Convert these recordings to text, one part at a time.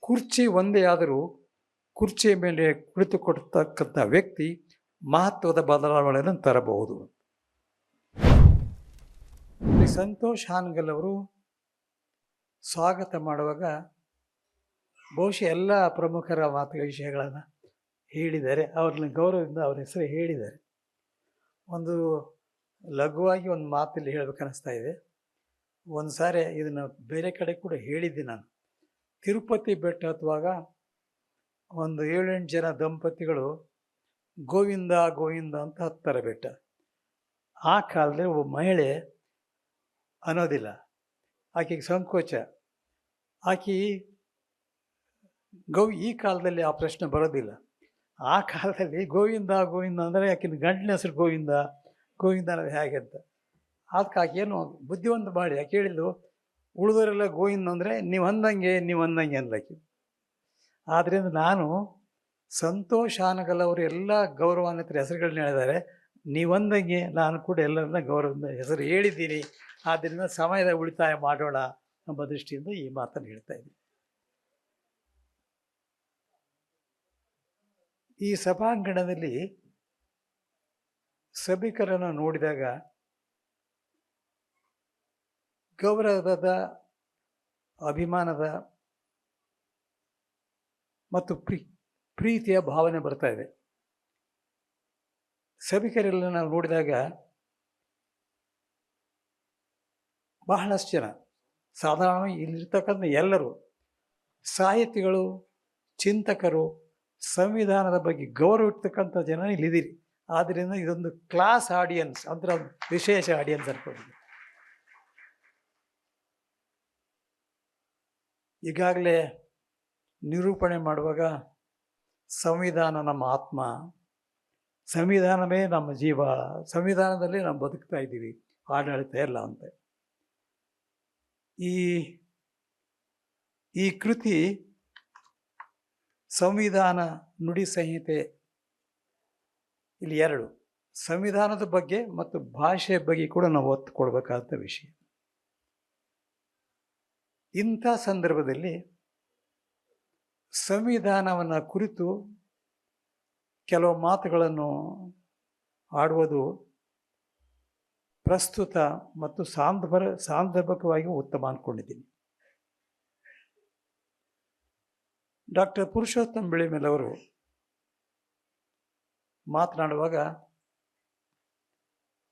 ಕುರ್ಚಿ ಒಂದೇ ಆದರೂ ಕುರ್ಚಿಯ ಮೇಲೆ ಕುಳಿತುಕೊಡ್ತಕ್ಕಂಥ ವ್ಯಕ್ತಿ ಮಹತ್ವದ ಬದಲಾವಣೆಯನ್ನು ತರಬಹುದು. ಸಂತೋಷ್ ಹಾನಗಲ್ ಅವರು ಸ್ವಾಗತ ಮಾಡುವಾಗ ಬಹುಶಃ ಎಲ್ಲ ಪ್ರಮುಖರ ವಿಷಯಗಳನ್ನು ಹೇಳಿದ್ದಾರೆ. ಅವ್ರನ್ನ ಗೌರವದಿಂದ ಅವ್ರ ಹೆಸರು ಹೇಳಿದ್ದಾರೆ. ಒಂದು ಲಘುವಾಗಿ ಒಂದು ಮಾತಲ್ಲಿ ಹೇಳಬೇಕನ್ನಿಸ್ತಾ ಇದೆ. ಒಂದು ಸಾರಿ ಇದನ್ನು ಬೇರೆ ಕಡೆ ಕೂಡ ಹೇಳಿದ್ದೆ ನಾನು. ತಿರುಪತಿ ಬೆಟ್ಟ ಹತ್ತುವಾಗ ಒಂದು 7-8 ಜನ ದಂಪತಿಗಳು ಗೋವಿಂದ ಗೋವಿಂದ ಅಂತ ಹತ್ತಾರೆ ಬೆಟ್ಟ. ಆ ಕಾಲದಲ್ಲಿ ಒಬ್ಬ ಮಹಿಳೆ ಅನ್ನೋದಿಲ್ಲ, ಆಕೆಗೆ ಸಂಕೋಚ. ಆಕೆ ಈ ಕಾಲದಲ್ಲಿ ಆ ಪ್ರಶ್ನೆ ಬರೋದಿಲ್ಲ. ಆ ಕಾಲದಲ್ಲಿ ಗೋವಿಂದ ಗೋವಿಂದ ಅಂದರೆ ಆಕಿನ ಗಂಡನ ಹೆಸರು ಗೋವಿಂದ ಗೋವಿಂದ ಅನ್ನೋದು ಹೇಗೆ ಅಂತ. ಅದಕ್ಕೆ ಆಕೆಯನ್ನು ಬುದ್ಧಿವಂತ ಮಾಡಿ ಯಾಕೆ ಹೇಳಿದ್ದು, ಉಳಿದವರೆಲ್ಲ ಗೋವಿಂದ ಅಂದರೆ ನೀವು ಅಂದಂಗೆ ಅಂದಕ್ಕೆ. ಆದ್ದರಿಂದ ನಾನು ಸಂತೋಷ್ ಹಾನಗಲ್ ಅವರು ಎಲ್ಲ ಗೌರವಾನ್ವಿತರ ಹೆಸರುಗಳನ್ನ ಹೇಳಿದ್ದಾರೆ. ನೀವಂದಂಗೆ ನಾನು ಕೂಡ ಎಲ್ಲರನ್ನ ಗೌರವದಿಂದ ಹೆಸರು ಹೇಳಿದ್ದೀನಿ. ಆದ್ದರಿಂದ ಸಮಯದ ಉಳಿತಾಯ ಮಾಡೋಣ ಎಂಬ ದೃಷ್ಟಿಯಿಂದ ಈ ಮಾತನ್ನು ಹೇಳ್ತಾ ಇದ್ದೀನಿ. ಈ ಸಭಾಂಗಣದಲ್ಲಿ ಸಭಿಕರನ್ನು ನೋಡಿದಾಗ ಗೌರವದ, ಅಭಿಮಾನದ ಮತ್ತು ಪ್ರೀತಿಯ ಭಾವನೆ ಬರ್ತಾ ಇದೆ. ಸಭಿಕರೆಲ್ಲ ನಾವು ನೋಡಿದಾಗ ಬಹಳಷ್ಟು ಜನ, ಸಾಧಾರಣವಾಗಿ ಇಲ್ಲಿರ್ತಕ್ಕಂಥ ಎಲ್ಲರೂ ಸಾಹಿತಿಗಳು, ಚಿಂತಕರು, ಸಂವಿಧಾನದ ಬಗ್ಗೆ ಗೌರವ ಇರ್ತಕ್ಕಂಥ ಜನ ಇಲ್ಲಿದ್ದೀರಿ. ಆದ್ದರಿಂದ ಇದೊಂದು ಕ್ಲಾಸ್ ಆಡಿಯನ್ಸ್, ಅಂದ್ರೆ ವಿಶೇಷ ಆಡಿಯನ್ಸ್ ಅನ್ಕೊಂಡಿದ್ದೆ. ಈಗಾಗಲೇ ನಿರೂಪಣೆ ಮಾಡುವಾಗ ಸಂವಿಧಾನ ನಮ್ಮ ಆತ್ಮ, ಸಂವಿಧಾನವೇ ನಮ್ಮ ಜೀವ, ಸಂವಿಧಾನದಲ್ಲಿ ನಾವು ಬದುಕ್ತಾ ಇದ್ದೀವಿ, ಆಡಳಿತ ಇಲ್ಲ ಅಂತ. ಈ ಕೃತಿ ಸಂವಿಧಾನ ನುಡಿ ಸಂಹಿತೆ, ಇಲ್ಲಿ 2 ಸಂವಿಧಾನದ ಬಗ್ಗೆ ಮತ್ತು ಭಾಷೆಯ ಬಗ್ಗೆ ಕೂಡ ನಾವು ಒತ್ತು ಕೊಡಬೇಕಾದ ವಿಷಯ. ಇಂಥ ಸಂದರ್ಭದಲ್ಲಿ ಸಂವಿಧಾನವನ್ನು ಕುರಿತು ಕೆಲವು ಮಾತುಗಳನ್ನು ಆಡುವುದು ಪ್ರಸ್ತುತ ಮತ್ತು ಸಾಂದರ್ಭಿಕವಾಗಿ ಉತ್ತಮ ಅಂದ್ಕೊಂಡಿದ್ದೀನಿ. ಡಾಕ್ಟರ್ ಪುರುಷೋತ್ತಮ ಬಿಳಿಮೇಲ್ ಅವರು ಮಾತನಾಡುವಾಗ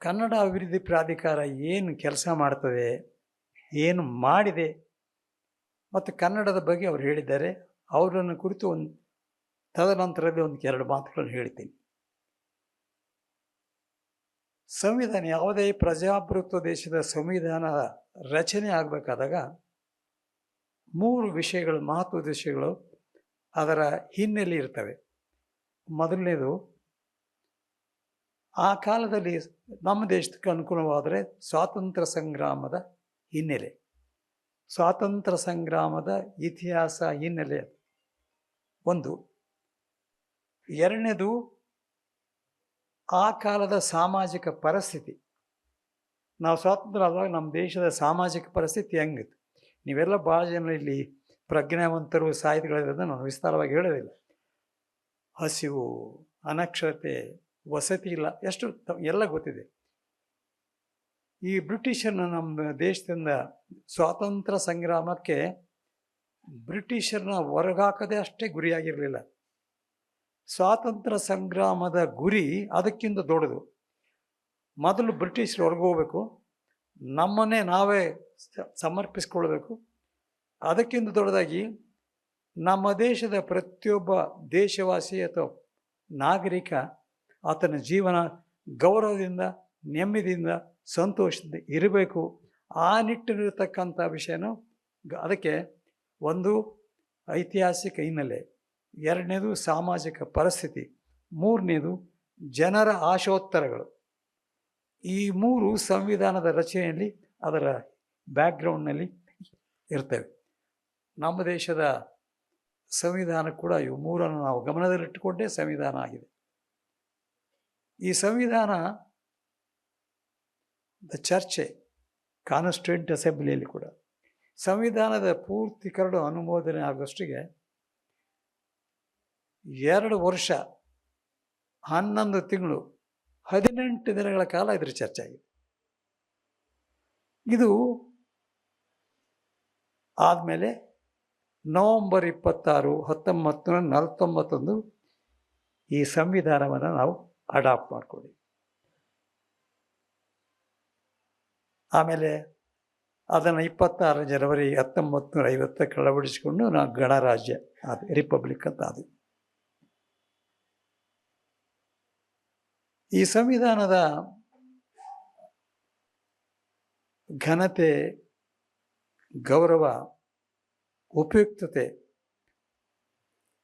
ಕನ್ನಡ ಅಭಿವೃದ್ಧಿ ಪ್ರಾಧಿಕಾರ ಏನು ಕೆಲಸ ಮಾಡ್ತದೆ, ಏನು ಮಾಡಿದೆ ಮತ್ತು ಕನ್ನಡದ ಬಗ್ಗೆ ಅವರು ಹೇಳಿದ್ದಾರೆ. ಅವರನ್ನು ಕುರಿತು ತದನಂತರದಲ್ಲಿ 1-2 ಮಾತುಗಳನ್ನು ಹೇಳ್ತೀನಿ. ಸಂವಿಧಾನ, ಯಾವುದೇ ಪ್ರಜಾಪ್ರಭುತ್ವ ದೇಶದ ಸಂವಿಧಾನ ರಚನೆ ಆಗಬೇಕಾದಾಗ 3 ವಿಷಯಗಳು, ಮಹತ್ವದ ವಿಷಯಗಳು ಅದರ ಹಿನ್ನೆಲೆ ಇರ್ತವೆ. ಮೊದಲನೇದು, ಆ ಕಾಲದಲ್ಲಿ ನಮ್ಮ ದೇಶಕ್ಕೆ ಅನುಕೂಲವಾದರೆ ಸ್ವಾತಂತ್ರ್ಯ ಸಂಗ್ರಾಮದ ಹಿನ್ನೆಲೆ, ಸ್ವಾತಂತ್ರ್ಯ ಸಂಗ್ರಾಮದ ಇತಿಹಾಸ ಹಿನ್ನೆಲೆ ಒಂದು. ಎರಡನೇದು, ಆ ಕಾಲದ ಸಾಮಾಜಿಕ ಪರಿಸ್ಥಿತಿ. ನಾವು ಸ್ವಾತಂತ್ರ್ಯ ಆದಾಗ ನಮ್ಮ ದೇಶದ ಸಾಮಾಜಿಕ ಪರಿಸ್ಥಿತಿ ಹೆಂಗಿತ್ತು. ನೀವೆಲ್ಲ ಭಾಳ ಜನ ಇಲ್ಲಿ ಪ್ರಜ್ಞಾವಂತರು, ಸಾಹಿತಿಗಳಿರೋದನ್ನು ನಾನು ವಿಸ್ತಾರವಾಗಿ ಹೇಳೋದಿಲ್ಲ. ಹಸಿವು, ಅನಕ್ಷರತೆ, ವಸತಿ ಇಲ್ಲ, ಎಷ್ಟು ಎಲ್ಲ ಗೊತ್ತಿದೆ. ಈ ಬ್ರಿಟಿಷರನ್ನ ನಮ್ಮ ದೇಶದಿಂದ ಸ್ವಾತಂತ್ರ್ಯ ಸಂಗ್ರಾಮಕ್ಕೆ ಬ್ರಿಟಿಷರನ್ನ ಹೊರಗಾಕದೇ ಅಷ್ಟೇ ಗುರಿಯಾಗಿರಲಿಲ್ಲ. ಸ್ವಾತಂತ್ರ್ಯ ಸಂಗ್ರಾಮದ ಗುರಿ ಅದಕ್ಕಿಂತ ದೊಡ್ಡದು. ಮೊದಲು ಬ್ರಿಟಿಷರು ಹೊರಗೋಗ್ಬೇಕು, ನಮ್ಮನ್ನೇ ನಾವೇ ಸಮರ್ಪಿಸ್ಕೊಳ್ಬೇಕು. ಅದಕ್ಕಿಂತ ದೊಡ್ಡದಾಗಿ ನಮ್ಮ ದೇಶದ ಪ್ರತಿಯೊಬ್ಬ ದೇಶವಾಸಿ ಅಥವಾ ನಾಗರಿಕ ಆತನ ಜೀವನ ಗೌರವದಿಂದ, ನೆಮ್ಮದಿಯಿಂದ, ಸಂತೋಷದಿಂದ ಇರಬೇಕು. ಆ ನಿಟ್ಟಿನಲ್ಲಿರ್ತಕ್ಕಂಥ ವಿಷಯನೂ ಅದಕ್ಕೆ ಒಂದು ಐತಿಹಾಸಿಕ ಹಿನ್ನೆಲೆ, ಎರಡನೇದು ಸಾಮಾಜಿಕ ಪರಿಸ್ಥಿತಿ, ಮೂರನೇದು ಜನರ ಆಶೋತ್ತರಗಳು. ಈ 3 ಸಂವಿಧಾನದ ರಚನೆಯಲ್ಲಿ, ಅದರ ಬ್ಯಾಕ್ಗ್ರೌಂಡ್ನಲ್ಲಿ ಇರ್ತವೆ. ನಮ್ಮ ದೇಶದ ಸಂವಿಧಾನ ಕೂಡ ಇವು 3 ನಾವು ಗಮನದಲ್ಲಿಟ್ಟುಕೊಂಡೇ ಸಂವಿಧಾನ ಆಗಿದೆ. ಈ ಸಂವಿಧಾನದ ಚರ್ಚೆ ಕಾನ್ಸ್ಟಿಟ್ಯೂಂಟ್ ಅಸೆಂಬ್ಲಿಯಲ್ಲಿ ಕೂಡ ಸಂವಿಧಾನದ ಪೂರ್ತಿ ಕರಡು ಅನುಮೋದನೆ ಆಗೋಷ್ಟಿಗೆ 2 ವರ್ಷ 11 ತಿಂಗಳು 18 ದಿನಗಳ ಕಾಲ ಇದ್ರ ಚರ್ಚೆ ಆಗಿದೆ. ಇದು ಆದಮೇಲೆ ನವಂಬರ್ 26, 1949 ಈ ಸಂವಿಧಾನವನ್ನು ನಾವು ಅಡಾಪ್ಟ್ ಮಾಡ್ಕೊಂಡ್ವಿ. ಆಮೇಲೆ ಅದನ್ನು 26 ಜನವರಿ 1950 ಅಳವಡಿಸಿಕೊಂಡು ನಾವು ಗಣರಾಜ್ಯ ಅದು ರಿಪಬ್ಲಿಕ್ ಅಂತ ಅದು. ಈ ಸಂವಿಧಾನದ ಘನತೆ, ಗೌರವ, ಉಪಯುಕ್ತತೆ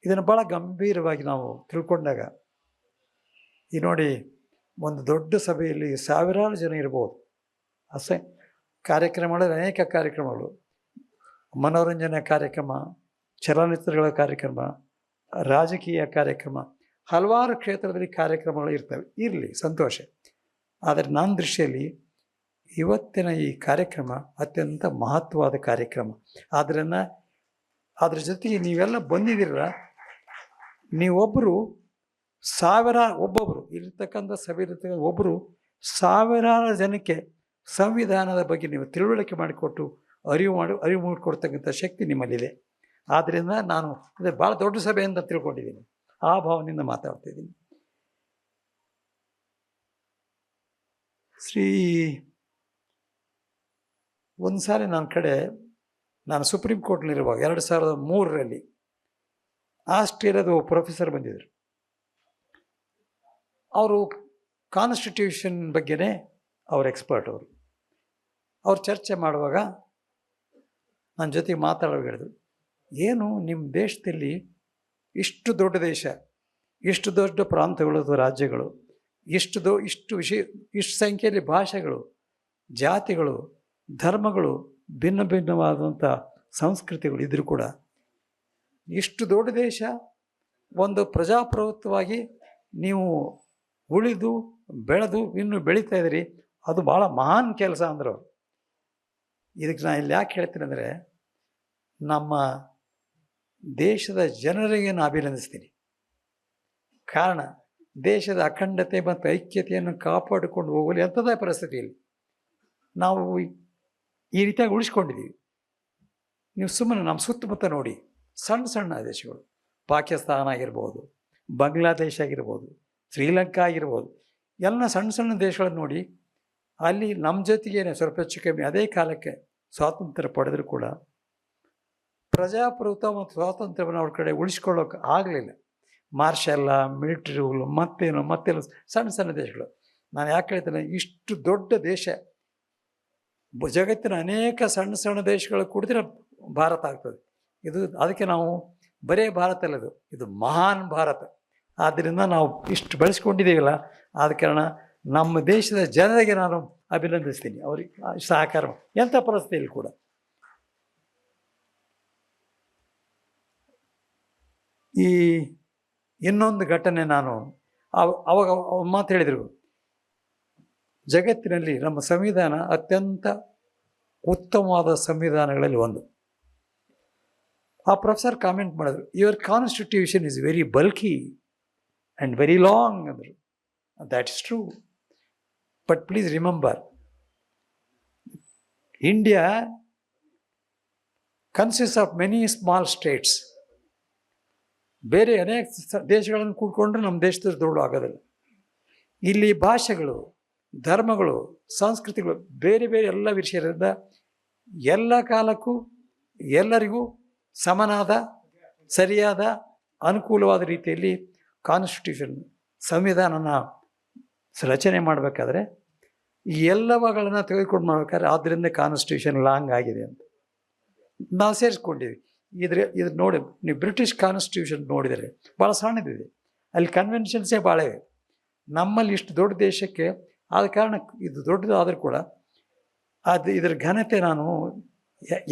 ಇದನ್ನು ಭಾಳ ಗಂಭೀರವಾಗಿ ನಾವು ತಿಳ್ಕೊಂಡಾಗ, ಈ ನೋಡಿ, ಒಂದು ದೊಡ್ಡ ಸಭೆಯಲ್ಲಿ ಸಾವಿರಾರು ಜನ ಇರ್ಬೋದು. ಕಾರ್ಯಕ್ರಮಗಳು, ಅನೇಕ ಕಾರ್ಯಕ್ರಮಗಳು, ಮನೋರಂಜನಾ ಕಾರ್ಯಕ್ರಮ, ಚಲನಚಿತ್ರಗಳ ಕಾರ್ಯಕ್ರಮ, ರಾಜಕೀಯ ಕಾರ್ಯಕ್ರಮ, ಹಲವಾರು ಕ್ಷೇತ್ರದಲ್ಲಿ ಕಾರ್ಯಕ್ರಮಗಳು ಇರ್ತವೆ. ಇರಲಿ, ಸಂತೋಷ. ಆದರೆ ನನ್ನ ದೃಷ್ಟಿಯಲ್ಲಿ ಇವತ್ತಿನ ಈ ಕಾರ್ಯಕ್ರಮ ಅತ್ಯಂತ ಮಹತ್ವವಾದ ಕಾರ್ಯಕ್ರಮ. ಅದ್ರ ಜೊತೆಗೆ ನೀವೆಲ್ಲ ಬಂದಿದ್ದೀರಲ್ಲ, ನೀವೊಬ್ಬರು ಒಬ್ಬೊಬ್ಬರು ಇರ್ತಕ್ಕಂಥ ಸಭೆ ಇರ್ತಕ್ಕಂಥ ಒಬ್ಬರು ಸಾವಿರಾರು ಜನಕ್ಕೆ ಸಂವಿಧಾನದ ಬಗ್ಗೆ ನೀವು ತಿಳುವಳಿಕೆ ಮಾಡಿಕೊಟ್ಟು ಅರಿವು ಮಾಡಿಕೊಡ್ತಕ್ಕಂಥ ಶಕ್ತಿ ನಿಮ್ಮಲ್ಲಿದೆ. ಆದ್ದರಿಂದ ನಾನು ಅದೇ ಭಾಳ ದೊಡ್ಡ ಸಭೆ ಅಂತ ತಿಳ್ಕೊಂಡಿದ್ದೀನಿ. ಆ ಭಾವನೆಯಿಂದ ಮಾತಾಡ್ತಿದ್ದೀನಿ. ಒಂದು ಸಾರಿ ನಾನು ಸುಪ್ರೀಂ ಕೋರ್ಟ್ನಲ್ಲಿರುವಾಗ 2003ರಲ್ಲಿ ಆಸ್ಟ್ರೇಲಿಯಾದ ಪ್ರೊಫೆಸರ್ ಬಂದಿದ್ದರು. ಅವರು ಕಾನ್ಸ್ಟಿಟ್ಯೂಷನ್ ಬಗ್ಗೆನೇ ಅವ್ರ ಎಕ್ಸ್ಪರ್ಟ್. ಅವ್ರು ಚರ್ಚೆ ಮಾಡುವಾಗ ನನ್ನ ಜೊತೆಗೆ ಮಾತಾಡೋರು ಹೇಳಿದ್ರು, ಏನು ನಿಮ್ಮ ದೇಶದಲ್ಲಿ ಇಷ್ಟು ದೊಡ್ಡ ದೇಶ, ಇಷ್ಟು ದೊಡ್ಡ ಪ್ರಾಂತಗಳು, ರಾಜ್ಯಗಳು, ಇಷ್ಟು ಸಂಖ್ಯೆಯಲ್ಲಿ ಭಾಷೆಗಳು, ಜಾತಿಗಳು, ಧರ್ಮಗಳು, ಭಿನ್ನ ಭಿನ್ನವಾದಂಥ ಸಂಸ್ಕೃತಿಗಳು ಇದ್ದರೂ ಕೂಡ ಇಷ್ಟು ದೊಡ್ಡ ದೇಶ, ಒಂದು ಪ್ರಜಾಪ್ರಭುತ್ವವಾಗಿ ನೀವು ಉಳಿದು ಬೆಳೆದು ಇನ್ನೂ ಬೆಳೀತಾ ಇದ್ದೀರಿ, ಅದು ಭಾಳ ಮಹಾನ್ ಕೆಲಸ ಅಂದರು. ಇದಕ್ಕೆ ನಾನು ಇಲ್ಲಿ ಯಾಕೆ ಹೇಳ್ತೀನಿ ಅಂದರೆ, ನಮ್ಮ ದೇಶದ ಜನರಿಗೆ ನಾನು ಅಭಿನಂದಿಸ್ತೀನಿ. ಕಾರಣ, ದೇಶದ ಅಖಂಡತೆ ಮತ್ತು ಐಕ್ಯತೆಯನ್ನು ಕಾಪಾಡಿಕೊಂಡು ಹೋಗಲು ಎಂಥದೇ ಪರಿಸ್ಥಿತಿಯಲ್ಲಿ ನಾವು ಈ ರೀತಿಯಾಗಿ ಉಳಿಸ್ಕೊಂಡಿದ್ದೀವಿ. ನೀವು ಸುಮ್ಮನೆ ನಮ್ಮ ಸುತ್ತಮುತ್ತ ನೋಡಿ, ಸಣ್ಣ ಸಣ್ಣ ದೇಶಗಳು, ಪಾಕಿಸ್ತಾನ ಆಗಿರ್ಬೋದು, ಬಾಂಗ್ಲಾದೇಶ ಆಗಿರ್ಬೋದು, ಶ್ರೀಲಂಕಾ ಆಗಿರ್ಬೋದು, ಎಲ್ಲ ಸಣ್ಣ ಸಣ್ಣ ದೇಶಗಳನ್ನು ನೋಡಿ. ಅಲ್ಲಿ ನಮ್ಮ ಜೊತೆಗೇನೆ ಸ್ವಲ್ಪ ಹೆಚ್ಚು ಕಮ್ಮಿ ಅದೇ ಕಾಲಕ್ಕೆ ಸ್ವಾತಂತ್ರ್ಯ ಪಡೆದರೂ ಕೂಡ ಪ್ರಜಾಪ್ರಭುತ್ವ ಮತ್ತು ಸ್ವಾತಂತ್ರ್ಯವನ್ನು ಅವ್ರ ಕಡೆ ಉಳಿಸ್ಕೊಳ್ಳೋಕೆ ಆಗಲಿಲ್ಲ. ಮಾರ್ಷಲ್ಲ, ಮಿಲಿಟರಿ ರೂಲ್, ಮತ್ತೇನು ಸಣ್ಣ ಸಣ್ಣ ದೇಶಗಳು. ನಾನು ಯಾಕೆ ಹೇಳ್ತೇನೆ, ಇಷ್ಟು ದೊಡ್ಡ ದೇಶ, ಜಗತ್ತಿನ ಅನೇಕ ಸಣ್ಣ ಸಣ್ಣ ದೇಶಗಳು ಕೂಡಿದ್ರೆ ಭಾರತ ಆಗ್ತದೆ. ಅದಕ್ಕೆ ನಾವು ಬರೇ ಭಾರತ ಅಲ್ಲ, ಇದು ಮಹಾನ್ ಭಾರತ. ಆದ್ದರಿಂದ ನಾವು ಇಷ್ಟು ಬೆಳೆಸ್ಕೊಂಡಿದ್ದೀವಲ್ಲ, ಆದ ಕಾರಣ ನಮ್ಮ ದೇಶದ ಜನರಿಗೆ ನಾನು ಅಭಿನಂದಿಸ್ತೀನಿ, ಅವ್ರಿಗೆ ಸಹಕಾರ ಎಂಥ ಪರಿಸ್ಥಿತಿಯಲ್ಲಿ ಕೂಡ. ಈ ಇನ್ನೊಂದು ಘಟನೆ, ನಾನು ಅವಾಗ ಮಾತು ಹೇಳಿದರು, ಜಗತ್ತಿನಲ್ಲಿ ನಮ್ಮ ಸಂವಿಧಾನ ಅತ್ಯಂತ ಉತ್ತಮವಾದ ಸಂವಿಧಾನಗಳಲ್ಲಿ ಒಂದು. ಆ ಪ್ರೊಫೆಸರ್ ಕಾಮೆಂಟ್ ಮಾಡಿದ್ರು, your constitution is very bulky and very long ಅಂದರು. That is true, but please remember, India consist of many small states. ಬೇರೆ ಅನೇಕ ದೇಶಗಳನ್ನು ಕೂಡ್ಕೊಂಡ್ರೆ ನಮ್ಮ ದೇಶದಲ್ಲಿ ದೊಡ್ಡ ಆಗೋದಿಲ್ಲ. ಇಲ್ಲಿ ಭಾಷೆಗಳು, ಧರ್ಮಗಳು, ಸಂಸ್ಕೃತಿಗಳು ಬೇರೆ ಬೇರೆ ಎಲ್ಲ ವಿಷಯದಿಂದ ಎಲ್ಲ ಕಾಲಕ್ಕೂ ಎಲ್ಲರಿಗೂ ಸಮನಾದ, ಸರಿಯಾದ, ಅನುಕೂಲವಾದ ರೀತಿಯಲ್ಲಿ ಕಾನ್ಸ್ಟಿಟ್ಯೂಷನ್, ಸಂವಿಧಾನನ ರಚನೆ ಮಾಡಬೇಕಾದ್ರೆ ಈ ಎಲ್ಲವುಗಳನ್ನು ತೆಗೆದುಕೊಂಡು ಮಾಡಬೇಕಾದ್ರೆ, ಆದ್ದರಿಂದ ಕಾನ್ಸ್ಟಿಟ್ಯೂಷನ್ ಲಾಂಗ್ ಆಗಿದೆ ಅಂತ ನಾವು ಸೇರಿಸ್ಕೊಂಡಿವಿ. ಇದ್ರ ನೋಡಿ, ನೀವು ಬ್ರಿಟಿಷ್ ಕಾನ್ಸ್ಟಿಟ್ಯೂಷನ್ ನೋಡಿದರೆ ಭಾಳ ಸಣ್ಣದಿದೆ, ಅಲ್ಲಿ ಕನ್ವೆನ್ಷನ್ಸೇ ಭಾಳ ಇವೆ. ನಮ್ಮಲ್ಲಿ ಇಷ್ಟು ದೊಡ್ಡ ದೇಶಕ್ಕೆ ಆದ ಕಾರಣ ಇದು ದೊಡ್ಡದಾದರೂ ಕೂಡ ಇದರ ಘನತೆ ನಾನು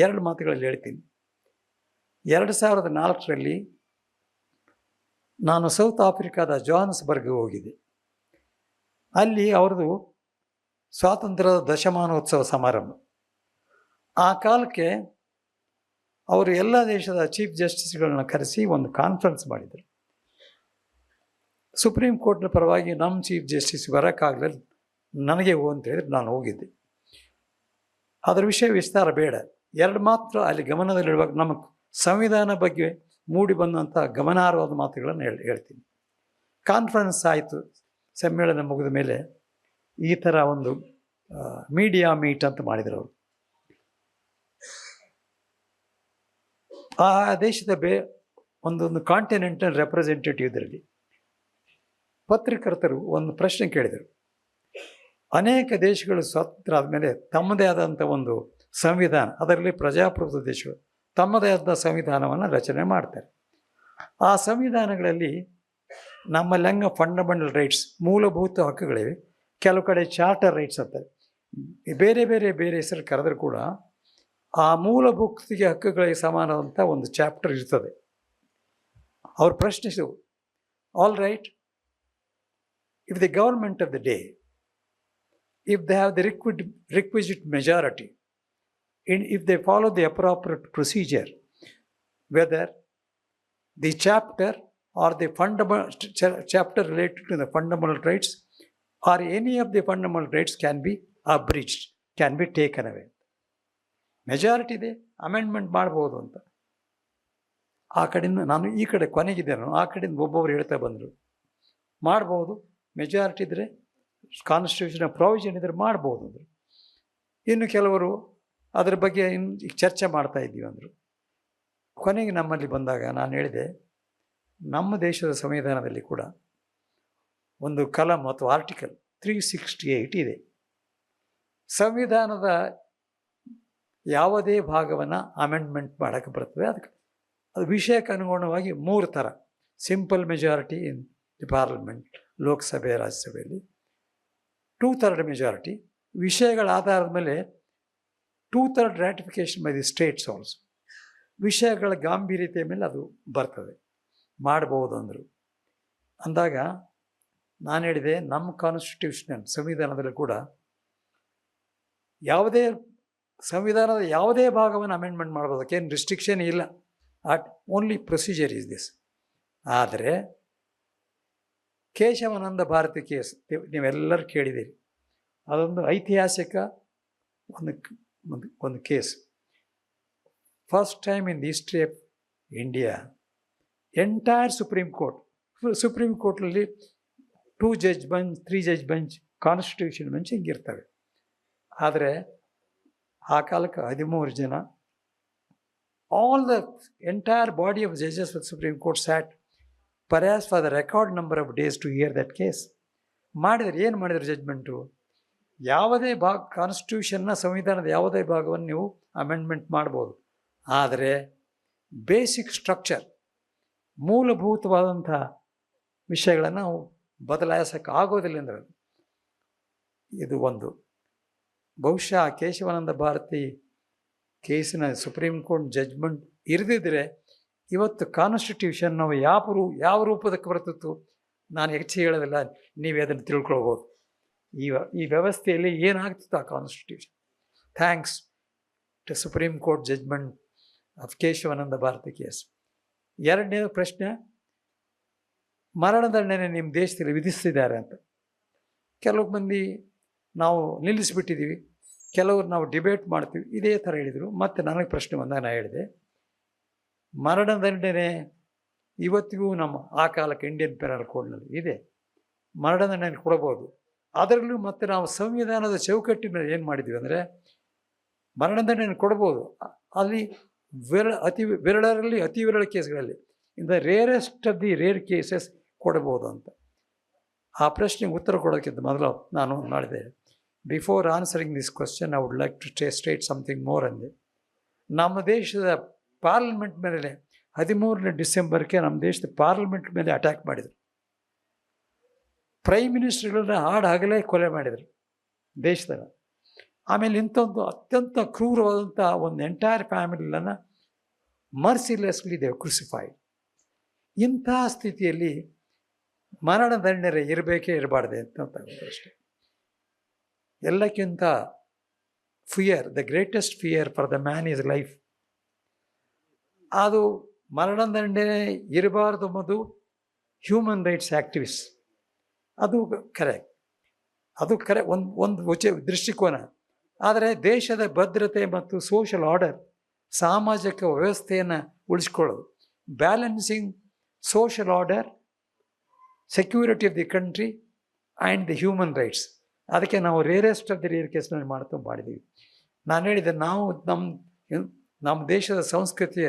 2 ಮಾತುಗಳಲ್ಲಿ ಹೇಳ್ತೀನಿ. 2004ರಲ್ಲಿ ನಾನು ಸೌತ್ ಆಫ್ರಿಕಾದ ಜೋಹಾನ್ಸ್ಬರ್ಗ್ಗೆ ಹೋಗಿದ್ದೆ. ಅಲ್ಲಿ ಅವ್ರದ್ದು ಸ್ವಾತಂತ್ರ್ಯದ ದಶಮಾನೋತ್ಸವ ಸಮಾರಂಭ. ಆ ಕಾಲಕ್ಕೆ ಅವರು ಎಲ್ಲ ದೇಶದ ಚೀಫ್ ಜಸ್ಟಿಸ್ಗಳನ್ನ ಕರೆಸಿ ಒಂದು ಕಾನ್ಫರೆನ್ಸ್ ಮಾಡಿದರು. ಸುಪ್ರೀಂ ಕೋರ್ಟ್ನ ಪರವಾಗಿ ನಮ್ಮ ಚೀಫ್ ಜಸ್ಟಿಸ್ ಬರೋಕ್ಕಾಗಲಿಲ್ಲ, ನನಗೆ ಅಂತ ಹೇಳಿದ್ರೆ ನಾನು ಹೋಗಿದ್ದೆ. ಅದರ ವಿಷಯ ವಿಸ್ತಾರ ಬೇಡ. ಎರಡು ಮಾತ್ರ ಅಲ್ಲಿ ಗಮನದಲ್ಲಿಡುವಾಗ ನಮ್ಮ ಸಂವಿಧಾನ ಬಗ್ಗೆ ಮೂಡಿ ಬಂದಂಥ ಗಮನಾರ್ಹವಾದ ಮಾತುಗಳನ್ನು ಹೇಳ್ತೀನಿ. ಕಾನ್ಫರೆನ್ಸ್ ಆಯಿತು, ಸಮ್ಮೇಳನ ಮುಗಿದ ಮೇಲೆ ಈ ಥರ ಒಂದು ಮೀಡಿಯಾ ಮೀಟ್ ಅಂತ ಮಾಡಿದರು ಅವರು. ಆ ದೇಶದ ಒಂದೊಂದು ಕಾಂಟಿನೆಂಟಲ್ ರೆಪ್ರೆಸೆಂಟೇಟಿವ್ ಇದರಲ್ಲಿ ಪತ್ರಕರ್ತರು ಒಂದು ಪ್ರಶ್ನೆ ಕೇಳಿದರು. ಅನೇಕ ದೇಶಗಳು ಸ್ವತಂತ್ರ ಆದಮೇಲೆ ತಮ್ಮದೇ ಆದಂಥ ಒಂದು ಸಂವಿಧಾನ, ಅದರಲ್ಲಿ ಪ್ರಜಾಪ್ರಭುತ್ವ ದೇಶಗಳು ತಮ್ಮದೇ ಆದ ಸಂವಿಧಾನವನ್ನು ರಚನೆ ಮಾಡ್ತಾರೆ. ಆ ಸಂವಿಧಾನಗಳಲ್ಲಿ ನಮ್ಮಲ್ಲಿ ಫಂಡಮೆಂಟಲ್ ರೈಟ್ಸ್, ಮೂಲಭೂತ ಹಕ್ಕುಗಳಿವೆ, ಕೆಲವು ಕಡೆ ಚಾರ್ಟರ್ ರೈಟ್ಸ್ ಅಂತಾರೆ, ಬೇರೆ ಬೇರೆ ಬೇರೆ ಹೆಸರು ಕರೆದರೂ ಕೂಡ ಆ ಮೂಲಭೂತ ಹಕ್ಕುಗಳಿಗೆ ಸಮಾನವಾದಂಥ ಒಂದು ಚಾಪ್ಟರ್ ಇರ್ತದೆ. ಅವ್ರು ಪ್ರಶ್ನಿಸಿದರು, all right, if the government of the day, if they have the requisite majority, and if they follow the appropriate procedure, whether the chapter or the chapter related to the fundamental rights or any of the fundamental rights can be abridged, can be taken away. Majority ಇದೆ, amendment ಮಾಡ್ಬೋದು ಅಂತ. ಆ ಕಡೆಯಿಂದ ನಾನು ಈ ಕಡೆ ಕೊನೆಗಿದ್ದೇನೆ, ಆ ಕಡೆಯಿಂದ ಒಬ್ಬೊಬ್ರು ಹೇಳ್ತಾ ಬಂದರು, ಮಾಡ್ಬೋದು, ಮೆಜಾರಿಟಿ ಇದ್ದರೆ, ಕಾನ್ಸ್ಟಿಟ್ಯೂಷನ್ ಪ್ರಾವಿಷನ್ ಇದ್ರೆ ಮಾಡ್ಬೋದು ಅಂದರು. ಇನ್ನು ಕೆಲವರು ಅದರ ಬಗ್ಗೆ ಈಗ ಚರ್ಚೆ ಮಾಡ್ತಾ ಇದ್ದೀವಿ ಅಂದರು. ಕೊನೆಗೆ ನಮ್ಮಲ್ಲಿ ಬಂದಾಗ ನಾನು ಹೇಳಿದೆ, ನಮ್ಮ ದೇಶದ ಸಂವಿಧಾನದಲ್ಲಿ ಕೂಡ ಒಂದು ಕಲಂ ಅಥವಾ ಆರ್ಟಿಕಲ್ 368 ಇದೆ. ಸಂವಿಧಾನದ ಯಾವುದೇ ಭಾಗವನ್ನು ಅಮೆಂಡ್ಮೆಂಟ್ ಮಾಡೋಕ್ಕೆ ಬರ್ತದೆ. ಅದಕ್ಕೆ ಅದು ವಿಷಯಕ್ಕೆ ಅನುಗುಣವಾಗಿ 3 ಥರ: simple majority in the parliament, ಲೋಕಸಭೆ, ರಾಜ್ಯಸಭೆಯಲ್ಲಿ 2/3 ಮೆಜಾರಿಟಿ, ವಿಷಯಗಳ ಆಧಾರದ ಮೇಲೆ 2/3 ratification by the states also, ವಿಷಯಗಳ ಗಾಂಭೀರ್ಯತೆಯ ಮೇಲೆ ಅದು ಬರ್ತದೆ, ಮಾಡ್ಬೋದು ಅಂದರು. ಅಂದಾಗ ನಾನು ಹೇಳಿದೆ, ನಮ್ಮ ಕಾನ್ಸ್ಟಿಟ್ಯೂಷನ್ ಸಂವಿಧಾನದಲ್ಲಿ ಕೂಡ ಸಂವಿಧಾನದ ಯಾವುದೇ ಭಾಗವನ್ನು ಅಮೆಂಡ್ಮೆಂಟ್ ಮಾಡ್ಬೋದು, ಅದಕ್ಕೇನು ರಿಸ್ಟ್ರಿಕ್ಷನ್ ಇಲ್ಲ, ಓನ್ಲಿ ಪ್ರೊಸೀಜರ್ ಈಸ್ ದಿಸ್. ಆದರೆ ಕೇಶವಾನಂದ ಭಾರತಿ ಕೇಸ್ ನೀವೆಲ್ಲರೂ ಕೇಳಿದ್ದೀರಿ, ಅದೊಂದು ಐತಿಹಾಸಿಕ ಒಂದು case. First time in the history of India entire supreme ಕೋರ್ಟ್ನಲ್ಲಿ 2 judge bench, 3 judge bench, constitution bench ಹಿಂಗಿರ್ತವೆ. ಆದರೆ ಆ ಕಾಲಕ್ಕೆ 13 ಜನ, all the entire body of judges of supreme court sat perhaps for the record number of days to hear that case. ಮಾಡಿದರೆ ಏನು ಮಾಡಿದ್ರು judgement, ಯಾವುದೇ ಕಾನ್ಸ್ಟಿಟ್ಯೂಷನ್ನ ಸಂವಿಧಾನದ ಯಾವುದೇ ಭಾಗವನ್ನು ನೀವು ಅಮೆಂಡ್ಮೆಂಟ್ ಮಾಡ್ಬೋದು, ಆದರೆ ಬೇಸಿಕ್ ಸ್ಟ್ರಕ್ಚರ್, ಮೂಲಭೂತವಾದಂಥ ವಿಷಯಗಳನ್ನು ನಾವು ಬದಲಾಯಿಸೋಕ್ಕೆ ಆಗೋದಿಲ್ಲ ಅಂದರೆ. ಇದು ಒಂದು ಬಹುಶಃ ಕೇಶವಾನಂದ ಭಾರತಿ ಕೇಸಿನ ಸುಪ್ರೀಂ ಕೋರ್ಟ್ ಜಡ್ಜ್ಮೆಂಟ್ ಇರದಿದ್ದರೆ ಇವತ್ತು ಕಾನ್ಸ್ಟಿಟ್ಯೂಷನ್ ನಾವು ಯಾವ ರೂಪದಕ್ಕೆ ಬರ್ತಿತ್ತು ನಾನು ಹೆಚ್ಚು ಹೇಳೋದಿಲ್ಲ, ನೀವೇ ಅದನ್ನು ತಿಳ್ಕೊಳ್ಬೋದು. ಈ ವ್ಯವಸ್ಥೆಯಲ್ಲಿ ಏನಾಗ್ತಿತ್ತು ಆ constitution. Thanks to supreme court judgment of Kesavananda Bharati case. ಎರಡನೇ ಪ್ರಶ್ನೆ, ಮರಣದಂಡನೆ ನಿಮ್ಮ ದೇಶದಲ್ಲಿ ವಿಧಿಸ್ತಿದ್ದಾರೆ ಅಂತ. ಕೆಲವು ಮಂದಿ ನಾವು ನಿಲ್ಲಿಸಿಬಿಟ್ಟಿದ್ದೀವಿ, ಕೆಲವರು ನಾವು ಡಿಬೇಟ್ ಮಾಡ್ತೀವಿ, ಇದೇ ಥರ ಹೇಳಿದರು. ಮತ್ತು ನನಗೆ ಪ್ರಶ್ನೆ ಬಂದಾಗ ನಾನು ಹೇಳಿದೆ, ಮರಣದಂಡನೆ ಇವತ್ತಿಗೂ ನಮ್ಮ ಆ ಕಾಲಕ್ಕೆ ಇಂಡಿಯನ್ ಪೆನಲ್ ಕೋಡ್ನಲ್ಲಿ ಇದೆ, ಮರಣದಂಡನೆ ಕೊಡಬಹುದು. ಅದರಲ್ಲೂ ಮತ್ತು ನಾವು ಸಂವಿಧಾನದ ಚೌಕಟ್ಟಿನಲ್ಲಿ ಏನು ಮಾಡಿದ್ದೀವಿ ಅಂದರೆ, ಮರಣದಂಡನೆ ಕೊಡ್ಬೋದು, ಅಲ್ಲಿ ಅತಿ ವಿರಳ ಕೇಸ್ಗಳಲ್ಲಿ, in the rarest of the rare cases ಕೊಡ್ಬೋದು ಅಂತ. ಆ ಪ್ರಶ್ನೆಗೆ ಉತ್ತರ ಕೊಡೋಕ್ಕಿಂತ ಮೊದಲು ನಾನು ಮಾಡಿದೆ, before answering this question I would like to state something more ಅಂದೆ. ನಮ್ಮ ದೇಶದ ಪಾರ್ಲಿಮೆಂಟ್ ಮೇಲೆ 13ನೇ ಡಿಸೆಂಬರ್ಗೆ ನಮ್ಮ ದೇಶದ ಪಾರ್ಲಿಮೆಂಟ್ ಮೇಲೆ ಅಟ್ಯಾಕ್ ಮಾಡಿದರು. ಪ್ರೈಮ್ ಮಿನಿಸ್ಟರ್ಗಳನ್ನ ಹಾಡಾಗಲೇ ಕೊಲೆ ಮಾಡಿದರು ದೇಶದಾಗ. ಆಮೇಲೆ ಇಂಥೊಂದು ಅತ್ಯಂತ ಕ್ರೂರವಾದಂಥ ಒಂದು ಎಂಟೈರ್ ಫ್ಯಾಮಿಲಿಯನ್ನು ಮರ್ಸಿಲೆಸ್ಲಿ ದೇ ಕ್ರೂಸಿಫೈಡ್. ಇಂಥ ಸ್ಥಿತಿಯಲ್ಲಿ ಮರಣದಂಡನೆ ಇರಬೇಕೇ ಇರಬಾರ್ದೆ ಅಂತ ಅಷ್ಟೇ. ಎಲ್ಲಕ್ಕಿಂತ fear, the greatest fear for the man is life. ಅದು ಮರಣದಂಡನೆ ಇರಬಾರ್ದು ಎಂಬುದು ಹ್ಯೂಮನ್ ರೈಟ್ಸ್ ಆ್ಯಕ್ಟಿವಿಸ್ಟ್. ಅದು ಕರೆಕ್ಟ್, ಅದು ಒಂದು ದೃಷ್ಟಿಕೋನ. ಆದರೆ ದೇಶದ ಭದ್ರತೆ ಮತ್ತು ಸೋಷಲ್ ಆರ್ಡರ್, ಸಾಮಾಜಿಕ ವ್ಯವಸ್ಥೆಯನ್ನು ಉಳಿಸ್ಕೊಳ್ಳೋದು, balancing social order, security of the country and the human rights. ಅದಕ್ಕೆ ನಾವು ರೇರೆಸ್ಟ್ ಆಫ್ ದಿ ರೇರ್ ಕೇಸ್ನಲ್ಲಿ ಮಾಡಿದ್ದೀವಿ. ನಾನು ಹೇಳಿದೆ, ನಾವು ನಮ್ಮ ದೇಶದ ಸಂಸ್ಕೃತಿಯ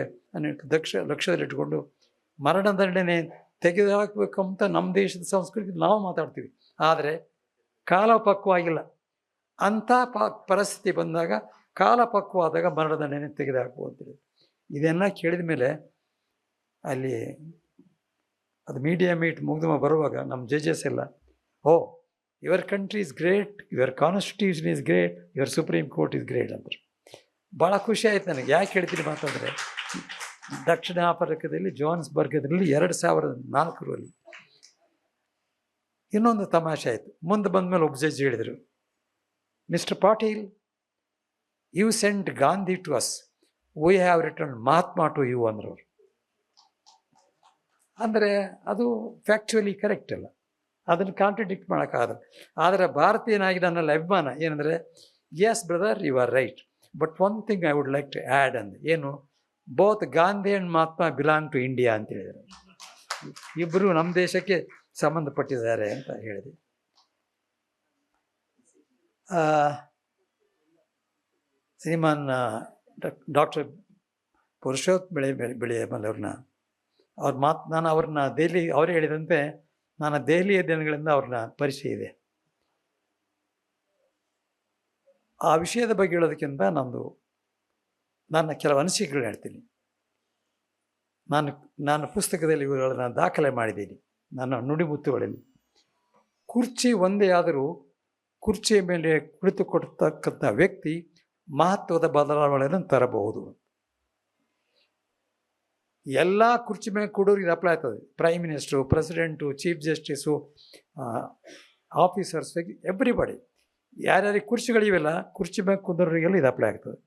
ಲಕ್ಷ್ಯದಲ್ಲಿಟ್ಟುಕೊಂಡು ಮರಣದಂಡನೆ ತೆಗೆದುಹಾಕಬೇಕಂತ ನಮ್ಮ ದೇಶದ ಸಂಸ್ಕೃತಿ ನಾವು ಮಾತಾಡ್ತೀವಿ. ಆದರೆ ಕಾಲ ಪಕ್ವ ಆಗಿಲ್ಲ. ಅಂಥ ಪರಿಸ್ಥಿತಿ ಬಂದಾಗ, ಕಾಲ ಪಕ್ವ ಆದಾಗ ಮರಣದಂಡನೆ ತೆಗೆದುಹಾಕುವಂಥದ್ದು. ಇದೆಲ್ಲ ಕೇಳಿದ ಮೇಲೆ ಅಲ್ಲಿ ಅದು ಮೀಡಿಯಾ ಮೀಟ್ ಮುಗ್ದು ಬರುವಾಗ ನಮ್ಮ ಜಡ್ಜಸ್ ಎಲ್ಲ, oh your country is great, your constitution is great, your supreme court is great ಅಂದರು. ಭಾಳ ಖುಷಿ ಆಯ್ತು ನನಗೆ. ಯಾಕೆ ಹೇಳ್ತೀನಿ ಮಾತಂದರೆ, ದಕ್ಷಿಣ ಆಫ್ರಿಕಾದಲ್ಲಿ ಜೋಹಾನ್ಸ್ಬರ್ಗದಲ್ಲಿ 2004 ಇನ್ನೊಂದು ತಮಾಷೆ ಆಯಿತು. ಮುಂದೆ ಬಂದಮೇಲೆ ಒಬ್ಬ ಜಡ್ಜ್ ಹೇಳಿದರು, mister Patil, you sent Gandhi to us, we have return Mahatma to you ಅಂದರು. ಅಂದರೆ ಅದು ಫ್ಯಾಕ್ಚುಲಿ ಕರೆಕ್ಟ್ ಅಲ್ಲ, ಅದನ್ನು ಕಾಂಟ್ರಡಿಕ್ಟ್ ಮಾಡೋಕ್ಕಾಗಲ್ಲ. ಆದರೆ ಭಾರತೀಯನಾಗಿ ನನ್ನಲ್ಲಿ ಅಭಿಮಾನ ಏನಂದರೆ, yes brother, you are right, but one thing I would like to add ಅಂದೆ. ಏನು? Both Gandhi and Mahatma belong to India ಅಂತ ಹೇಳಿದರು. ಇಬ್ಬರು ನಮ್ಮ ದೇಶಕ್ಕೆ ಸಂಬಂಧಪಟ್ಟಿದ್ದಾರೆ ಅಂತ ಹೇಳಿದೆ. ಶ್ರೀಮಾನ್ ಡಾಕ್ಟರ್ ಪುರುಷೋತ್ತಮ ಬೆಳೆಯಮ್ಮನವ್ರನ್ನ ನಾನು ಅವ್ರನ್ನ ದೆಹಲಿ, ಅವರೇ ಹೇಳಿದಂತೆ ನಾನು ದೆಹಲಿಯ ದಿನಗಳಿಂದ ಅವ್ರನ್ನ ಪರಿಚಯ ಇದೆ. ಆ ವಿಷಯದ ಬಗ್ಗೆ ಹೇಳೋದಕ್ಕಿಂತ ನನ್ನ ಕೆಲವು ಅನಿಸಿಕೆಗಳು ಹೇಳ್ತೀನಿ. ನಾನು ಪುಸ್ತಕದಲ್ಲಿ ಇವುಗಳನ್ನು ದಾಖಲೆ ಮಾಡಿದ್ದೀನಿ, ನನ್ನ ನುಡಿಮುತ್ತುಗಳಲ್ಲಿ. ಕುರ್ಚಿ ಒಂದೇ ಆದರೂ ಕುರ್ಚಿಯ ಮೇಲೆ ಕುಳಿತುಕೊಡ್ತಕ್ಕಂಥ ವ್ಯಕ್ತಿ ಮಹತ್ವದ ಬದಲಾವಣೆಯನ್ನು ತರಬಹುದು. ಎಲ್ಲ ಕುರ್ಚಿ ಮೇಲೆ ಕೂಡೋರು ಇದು ಅಪ್ಲೈ ಆಗ್ತದೆ. Prime minister, president, chief justice, officers, everybody, ಯಾರ್ಯಾರಿಗೆ ಕುರ್ಚಿಗಳಿವೆಲ್ಲ, ಕುರ್ಚಿ ಮೇಲೆ ಕುಂದೋರಿಗೆಲ್ಲ ಇದು ಅಪ್ಲೈ ಆಗ್ತದೆ.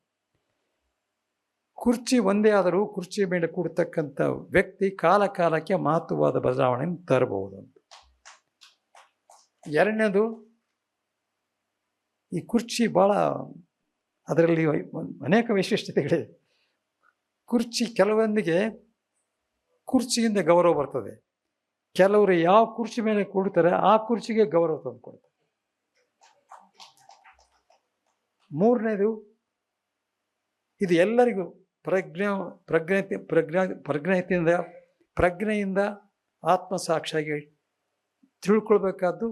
ಕುರ್ಚಿ ಒಂದೇ ಆದರೂ ಕುರ್ಚಿ ಮೇಲೆ ಕೂಡತಕ್ಕಂಥ ವ್ಯಕ್ತಿ ಕಾಲಕ್ಕೆ ಮಹತ್ವವಾದ ಬದಲಾವಣೆಯನ್ನು ತರಬಹುದು ಅಂತ. ಎರಡನೇದು, ಈ ಕುರ್ಚಿ ಭಾಳ, ಅದರಲ್ಲಿ ಅನೇಕ ವೈಶಿಷ್ಟ್ಯತೆಗಳಿವೆ. ಕುರ್ಚಿ ಕೆಲವೊಂದಿಗೆ ಕುರ್ಚಿಯಿಂದ ಗೌರವ ಬರ್ತದೆ. ಕೆಲವರು ಯಾವ ಕುರ್ಚಿ ಮೇಲೆ ಕೂಡ್ತಾರೆ ಆ ಕುರ್ಚಿಗೆ ಗೌರವ ತಂದು ಕೊಡ್ತಾರೆ. ಮೂರನೇದು, ಇದು ಎಲ್ಲರಿಗೂ ಪ್ರಜ್ಞೆಯಿಂದ ಆತ್ಮಸಾಕ್ಷಿಯಾಗಿ ತಿಳ್ಕೊಳ್ಬೇಕಾದ್ದು,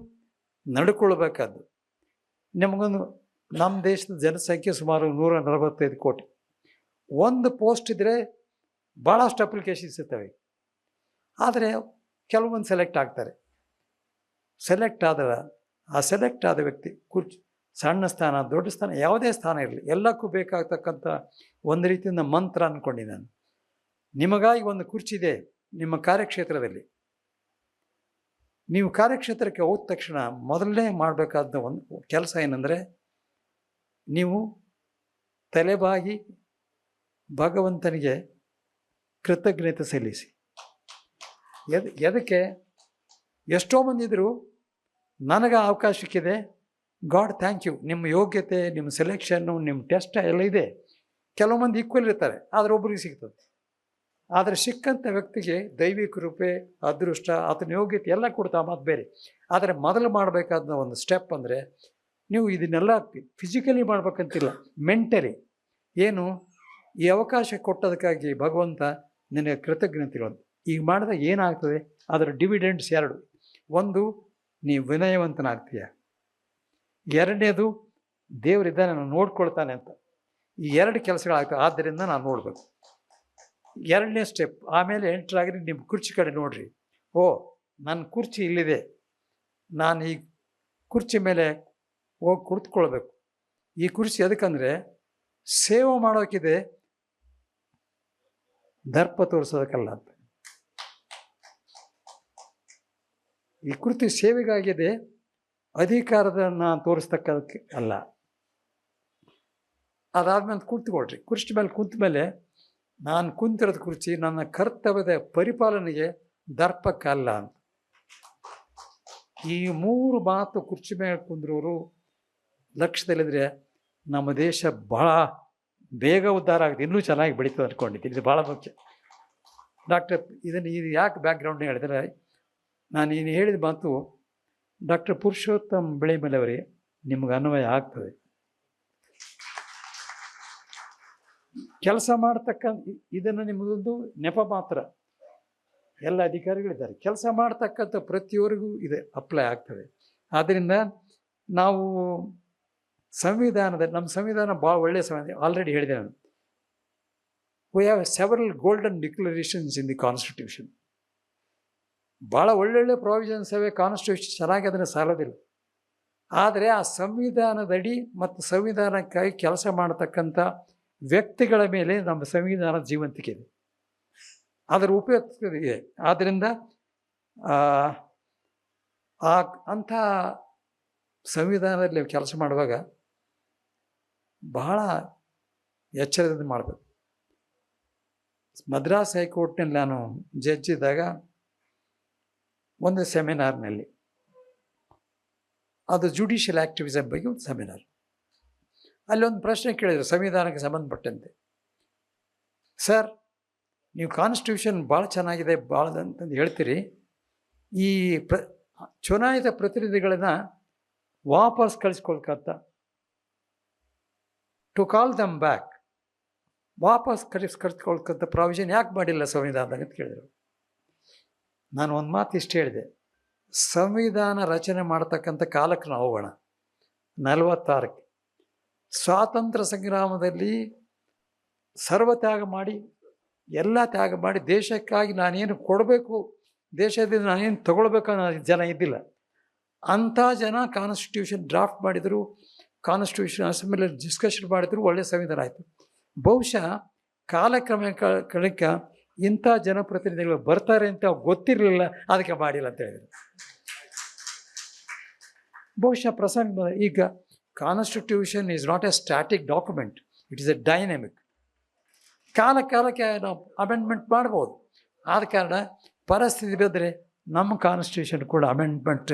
ನಡ್ಕೊಳ್ಬೇಕಾದ್ದು. ನಮಗೊಂದು, ನಮ್ಮ ದೇಶದ ಜನಸಂಖ್ಯೆ ಸುಮಾರು 145 ಕೋಟಿ. ಒಂದು ಪೋಸ್ಟ್ ಇದ್ದರೆ ಭಾಳಷ್ಟು ಅಪ್ಲಿಕೇಶನ್ಸ್ ಇರ್ತವೆ. ಆದರೆ ಕೆಲವೊಂದು ಸೆಲೆಕ್ಟ್ ಆಗ್ತಾರೆ. ಸೆಲೆಕ್ಟ್ ಆದ ವ್ಯಕ್ತಿ ಕುರ್ಚಿ, ಸಣ್ಣ ಸ್ಥಾನ, ದೊಡ್ಡ ಸ್ಥಾನ, ಯಾವುದೇ ಸ್ಥಾನ ಇರಲಿ, ಎಲ್ಲಕ್ಕೂ ಬೇಕಾಗ್ತಕ್ಕಂಥ ಒಂದು ರೀತಿಯಿಂದ ಮಂತ್ರ ಅಂದ್ಕೊಂಡು ನಾನು, ನಿಮಗಾಗಿ ಒಂದು ಕುರ್ಚಿ ಇದೆ ನಿಮ್ಮ ಕಾರ್ಯಕ್ಷೇತ್ರದಲ್ಲಿ. ನೀವು ಕಾರ್ಯಕ್ಷೇತ್ರಕ್ಕೆ ಹೋದ ತಕ್ಷಣ ಮೊದಲನೇ ಮಾಡಬೇಕಾದ ಒಂದು ಕೆಲಸ ಏನಂದರೆ, ನೀವು ತಲೆಬಾಗಿ ಭಗವಂತನಿಗೆ ಕೃತಜ್ಞತೆ ಸಲ್ಲಿಸಿ. ಎದಕ್ಕೆ? ಎಷ್ಟೋ ಮಂದಿ ಇದ್ದರು, ನನಗೆ ಅವಕಾಶ ಸಿಕ್ಕಿದೆ, ಗಾಡ್ ಥ್ಯಾಂಕ್ ಯು, ನಿಮ್ಮ ಯೋಗ್ಯತೆ, ನಿಮ್ಮ ಸೆಲೆಕ್ಷನ್ನು, ನಿಮ್ಮ ಟೆಸ್ಟ್ ಎಲ್ಲ ಇದೆ. ಕೆಲವು ಮಂದಿ ಈಕ್ವಲ್ ಇರ್ತಾರೆ, ಆದರೆ ಒಬ್ಬರಿಗೆ ಸಿಗ್ತದೆ. ಆದರೆ ಸಿಕ್ಕಂಥ ವ್ಯಕ್ತಿಗೆ ದೈವಿಕ ಕೃಪೆ, ಅದೃಷ್ಟ, ಆತನ ಯೋಗ್ಯತೆ ಎಲ್ಲ ಕೊಡ್ತಾ ಮಾತು ಬೇರೆ. ಆದರೆ ಮೊದಲು ಮಾಡಬೇಕಾದ ಒಂದು ಸ್ಟೆಪ್ ಅಂದರೆ, ನೀವು ಇದನ್ನೆಲ್ಲ ಫಿಸಿಕಲಿ ಮಾಡ್ಬೇಕಂತಿಲ್ಲ, ಮೆಂಟಲಿ. ಏನು? ಈ ಅವಕಾಶ ಕೊಟ್ಟೋದಕ್ಕಾಗಿ ಭಗವಂತ ನಿನಗೆ ಕೃತಜ್ಞತೆಗಳು. ಈಗ ಮಾಡಿದಾಗ ಏನಾಗ್ತದೆ, ಅದರ ಡಿವಿಡೆಂಡ್ಸ್ 2. ಒಂದು, ನೀವು ವಿನಯವಂತನಾಗ್ತೀಯ. ಎರಡನೇದು, ದೇವರಿದ್ದಾನೆ, ನಾನು ನೋಡ್ಕೊಳ್ತಾನೆ ಅಂತ. ಈ 2 ಕೆಲಸಗಳಾಗ್ತವೆ. ಆದ್ದರಿಂದ ನಾನು ನೋಡಬೇಕು. ಎರಡನೇ ಸ್ಟೆಪ್. ಆಮೇಲೆ ಎಂಟ್ರಾಗ್ರಿ, ನಿಮ್ಮ ಕುರ್ಚಿ ಕಡೆ ನೋಡ್ರಿ. ಓ, ನನ್ನ ಕುರ್ಚಿ ಇಲ್ಲಿದೆ, ನಾನು ಈ ಕುರ್ಚಿ ಮೇಲೆ ಹೋಗಿ ಕುಳಿತುಕೊಳ್ಬೇಕು. ಈ ಕುರ್ಚಿ ಎದಕ್ಕಂದರೆ ಸೇವೆ ಮಾಡೋಕ್ಕಿದೆ, ದರ್ಪ ತೋರಿಸೋದಕ್ಕಲ್ಲ ಅಂತ. ಈ ಕುರ್ಚಿ ಸೇವೆಗಾಗಿದೆ, ಅಧಿಕಾರದನ್ನು ತೋರಿಸ್ತಕ್ಕದಕ್ಕೆ ಅಲ್ಲ. ಅದಾದ್ಮೇಲೆ ಕೂತ್ಕೊಳ್ರಿ. ಕುರ್ಚಿ ಮೇಲೆ ಕುಂತ ಮೇಲೆ, ನಾನು ಕುಂತಿರೋದು ಕುರ್ಚಿ ನನ್ನ ಕರ್ತವ್ಯದ ಪರಿಪಾಲನೆಗೆ, ದರ್ಪಕ್ಕಲ್ಲ ಅಂತ. ಈ 3 ಮಾತು ಕುರ್ಚಿ ಮೇಲೆ ಕುಂದ್ರೋರು ಲಕ್ಷ್ಯದಲ್ಲಿದ್ದರೆ ನಮ್ಮ ದೇಶ ಭಾಳ ಬೇಗ ಉದ್ಧಾರ ಆಗುತ್ತೆ, ಇನ್ನೂ ಚೆನ್ನಾಗಿ ಬೆಳೀತದೆ ಅಂದ್ಕೊಂಡಿದ್ದೀನಿ. ಇದು ಭಾಳ ಮುಖ್ಯ. ಇದು ಯಾಕೆ ಬ್ಯಾಕ್ಗ್ರೌಂಡ್ ಹೇಳಿದರೆ, ನಾನು ಏನು ಹೇಳಿದ ಮಾತು ಡಾಕ್ಟರ್ ಪುರುಷೋತ್ತಮ್ ಬೆಳೆಮಲೆಯವರಿಗೆ ನಿಮ್ಗೆ ಅನ್ವಯ ಆಗ್ತದೆ. ಕೆಲಸ ಮಾಡ್ತಕ್ಕಂಥ ಇದನ್ನು ನಿಮಗೊಂದು ನೆಪ ಮಾತ್ರ, ಎಲ್ಲ ಅಧಿಕಾರಿಗಳಿದ್ದಾರೆ. ಕೆಲಸ ಮಾಡ್ತಕ್ಕಂಥ ಪ್ರತಿಯೊರಿಗೂ ಇದೆ ಅಪ್ಲೈ ಆಗ್ತದೆ. ಆದ್ದರಿಂದ ನಾವು ನಮ್ಮ ಸಂವಿಧಾನ ಭಾಳ ಒಳ್ಳೆಯ ಸಂವಿಧಾನ. ಆಲ್ರೆಡಿ ಹೇಳಿದೆ ನಾನು, we have several golden declarations in the constitution. ಭಾಳ ಒಳ್ಳೊಳ್ಳೆ ಪ್ರಾವಿಷನ್ಸ್ ಇವೆ ಕಾನ್ಸ್ಟಿಟ್ಯೂಷನ್, ಚೆನ್ನಾಗಿ ಅದನ್ನು ಸಾಲೋದಿಲ್ಲ. ಆದರೆ ಆ ಸಂವಿಧಾನದಡಿ ಮತ್ತು ಸಂವಿಧಾನಕ್ಕಾಗಿ ಕೆಲಸ ಮಾಡತಕ್ಕಂಥ ವ್ಯಕ್ತಿಗಳ ಮೇಲೆ ನಮ್ಮ ಸಂವಿಧಾನದ ಜೀವಂತಿಕೆ ಇದೆ, ಅದರ ಉಪಯುಕ್ತತೆ ಇದೆ. ಆದ್ದರಿಂದ ಅಂಥ ಸಂವಿಧಾನದಲ್ಲಿ ಕೆಲಸ ಮಾಡುವಾಗ ಬಹಳ ಎಚ್ಚರದಿಂದ ಮಾಡಬೇಕು. ಮದ್ರಾಸ್ ಹೈಕೋರ್ಟ್ನಲ್ಲಿ ನಾನು ಜಡ್ಜ್ ಇದ್ದಾಗ ಒಂದು ಸೆಮಿನಾರ್ನಲ್ಲಿ, ಅದು ಜುಡಿಷಿಯಲ್ ಆ್ಯಕ್ಟಿವಿಸಮ್ ಬಗ್ಗೆ ಒಂದು ಸೆಮಿನಾರ್, ಅಲ್ಲೊಂದು ಪ್ರಶ್ನೆ ಕೇಳಿದರು ಸಂವಿಧಾನಕ್ಕೆ ಸಂಬಂಧಪಟ್ಟಂತೆ. ಸರ್, ನೀವು ಕಾನ್ಸ್ಟಿಟ್ಯೂಷನ್ ಭಾಳ ಚೆನ್ನಾಗಿದೆ ಭಾಳ ಅಂತಂದು ಹೇಳ್ತೀರಿ, ಈ ಚುನಾಯಿತ ಪ್ರತಿನಿಧಿಗಳನ್ನು ವಾಪಸ್ ಕಳಿಸ್ಕೊಳ್ಕತ್ತ, ಟು ಕಾಲ್ ದಮ್ ಬ್ಯಾಕ್, ವಾಪಸ್ ಕಳಿಸ್ಕೊಳ್ಕಂತ ಪ್ರಾವಿಷನ್ ಯಾಕೆ ಮಾಡಿಲ್ಲ ಸಂವಿಧಾನದಾಗ ಅಂತ ಕೇಳಿದರು. ನಾನು ಒಂದು ಮಾತು ಇಷ್ಟು ಹೇಳಿದೆ, ಸಂವಿಧಾನ ರಚನೆ ಮಾಡ್ತಕ್ಕಂಥ ಕಾಲಕ್ಕೆ ನಾವು ಹೋಗೋಣ. 46ಕ್ಕೆ ಸ್ವಾತಂತ್ರ್ಯ ಸಂಗ್ರಾಮದಲ್ಲಿ ಸರ್ವತ್ಯಾಗ ಮಾಡಿ, ಎಲ್ಲ ತ್ಯಾಗ ಮಾಡಿ ದೇಶಕ್ಕಾಗಿ ನಾನೇನು ಕೊಡಬೇಕು, ದೇಶದಿಂದ ನಾನೇನು ತಗೊಳ್ಬೇಕು ಅನ್ನೋ ಜನ ಇದ್ದಿಲ್ಲ. ಅಂಥ ಜನ ಕಾನ್ಸ್ಟಿಟ್ಯೂಷನ್ ಡ್ರಾಫ್ಟ್ ಮಾಡಿದರು, ಕಾನ್ಸ್ಟಿಟ್ಯೂಷನ್ ಅಸೆಂಬ್ಲಿಯಲ್ಲಿ ಡಿಸ್ಕಷನ್ ಮಾಡಿದ್ರು, ಒಳ್ಳೆಯ ಸಂವಿಧಾನ ಆಯಿತು. ಬಹುಶಃ ಕಾಲಕ್ರಮಕ್ಕೆ ಇಂಥ ಜನಪ್ರತಿನಿಧಿಗಳು ಬರ್ತಾರೆ ಅಂತ ಗೊತ್ತಿರಲಿಲ್ಲ, ಅದಕ್ಕೆ ಮಾಡಿಲ್ಲ ಅಂತ ಹೇಳಿದರು. ಬಹುಶಃ ಪ್ರಸಂಗ ಈಗ constitution is not A static document, it is A dynamic. ಕಾಲಕ್ಕೆ ನಾವು ಅಮೆಂಡ್ಮೆಂಟ್ ಮಾಡ್ಬೋದು. ಆದ ಕಾರಣ ಪರಿಸ್ಥಿತಿ ಬಿದ್ದರೆ ನಮ್ಮ ಕಾನ್ಸ್ಟಿಟ್ಯೂಷನ್ ಕೂಡ ಅಮೆಂಡ್ಮೆಂಟ್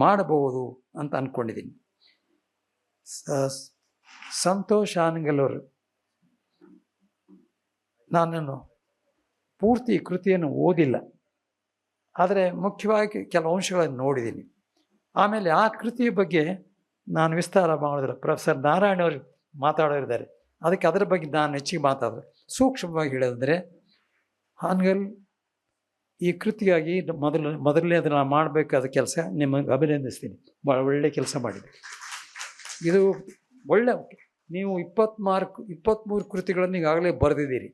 ಮಾಡಬಹುದು ಅಂತ ಅಂದ್ಕೊಂಡಿದ್ದೀನಿ. ಸಂತೋಷ್ ಆನಗಲ್ ನಾನು ಪೂರ್ತಿ ಕೃತಿಯನ್ನು ಓದಿಲ್ಲ, ಆದರೆ ಮುಖ್ಯವಾಗಿ ಕೆಲವು ಅಂಶಗಳನ್ನು ನೋಡಿದ್ದೀನಿ. ಆಮೇಲೆ ಆ ಕೃತಿಯ ಬಗ್ಗೆ ನಾನು ವಿಸ್ತಾರ ಮಾಡಿದ್ರೆ ಪ್ರೊಫೆಸರ್ ನಾರಾಯಣ ಅವರು ಮಾತಾಡೋರಿದ್ದಾರೆ, ಅದಕ್ಕೆ ಅದರ ಬಗ್ಗೆ ನಾನು ಹೆಚ್ಚಿಗೆ ಮಾತಾಡಿದೆ. ಸೂಕ್ಷ್ಮವಾಗಿ ಹೇಳೋದಂದರೆ, ಹಾನಗಲ್ ಈ ಕೃತಿಯಾಗಿ ಮೊದಲನೇ ಅದನ್ನು ಮಾಡಬೇಕಾದ ಕೆಲಸ ನಿಮಗೆ ಅಭಿನಂದಿಸ್ತೀನಿ. ಭಾಳ ಒಳ್ಳೆಯ ಕೆಲಸ ಮಾಡಿದೆ. ಇದು ಒಳ್ಳೆ, ನೀವು 23 ಕೃತಿಗಳನ್ನು ಈಗಾಗಲೇ ಬರೆದಿದ್ದೀರಿ.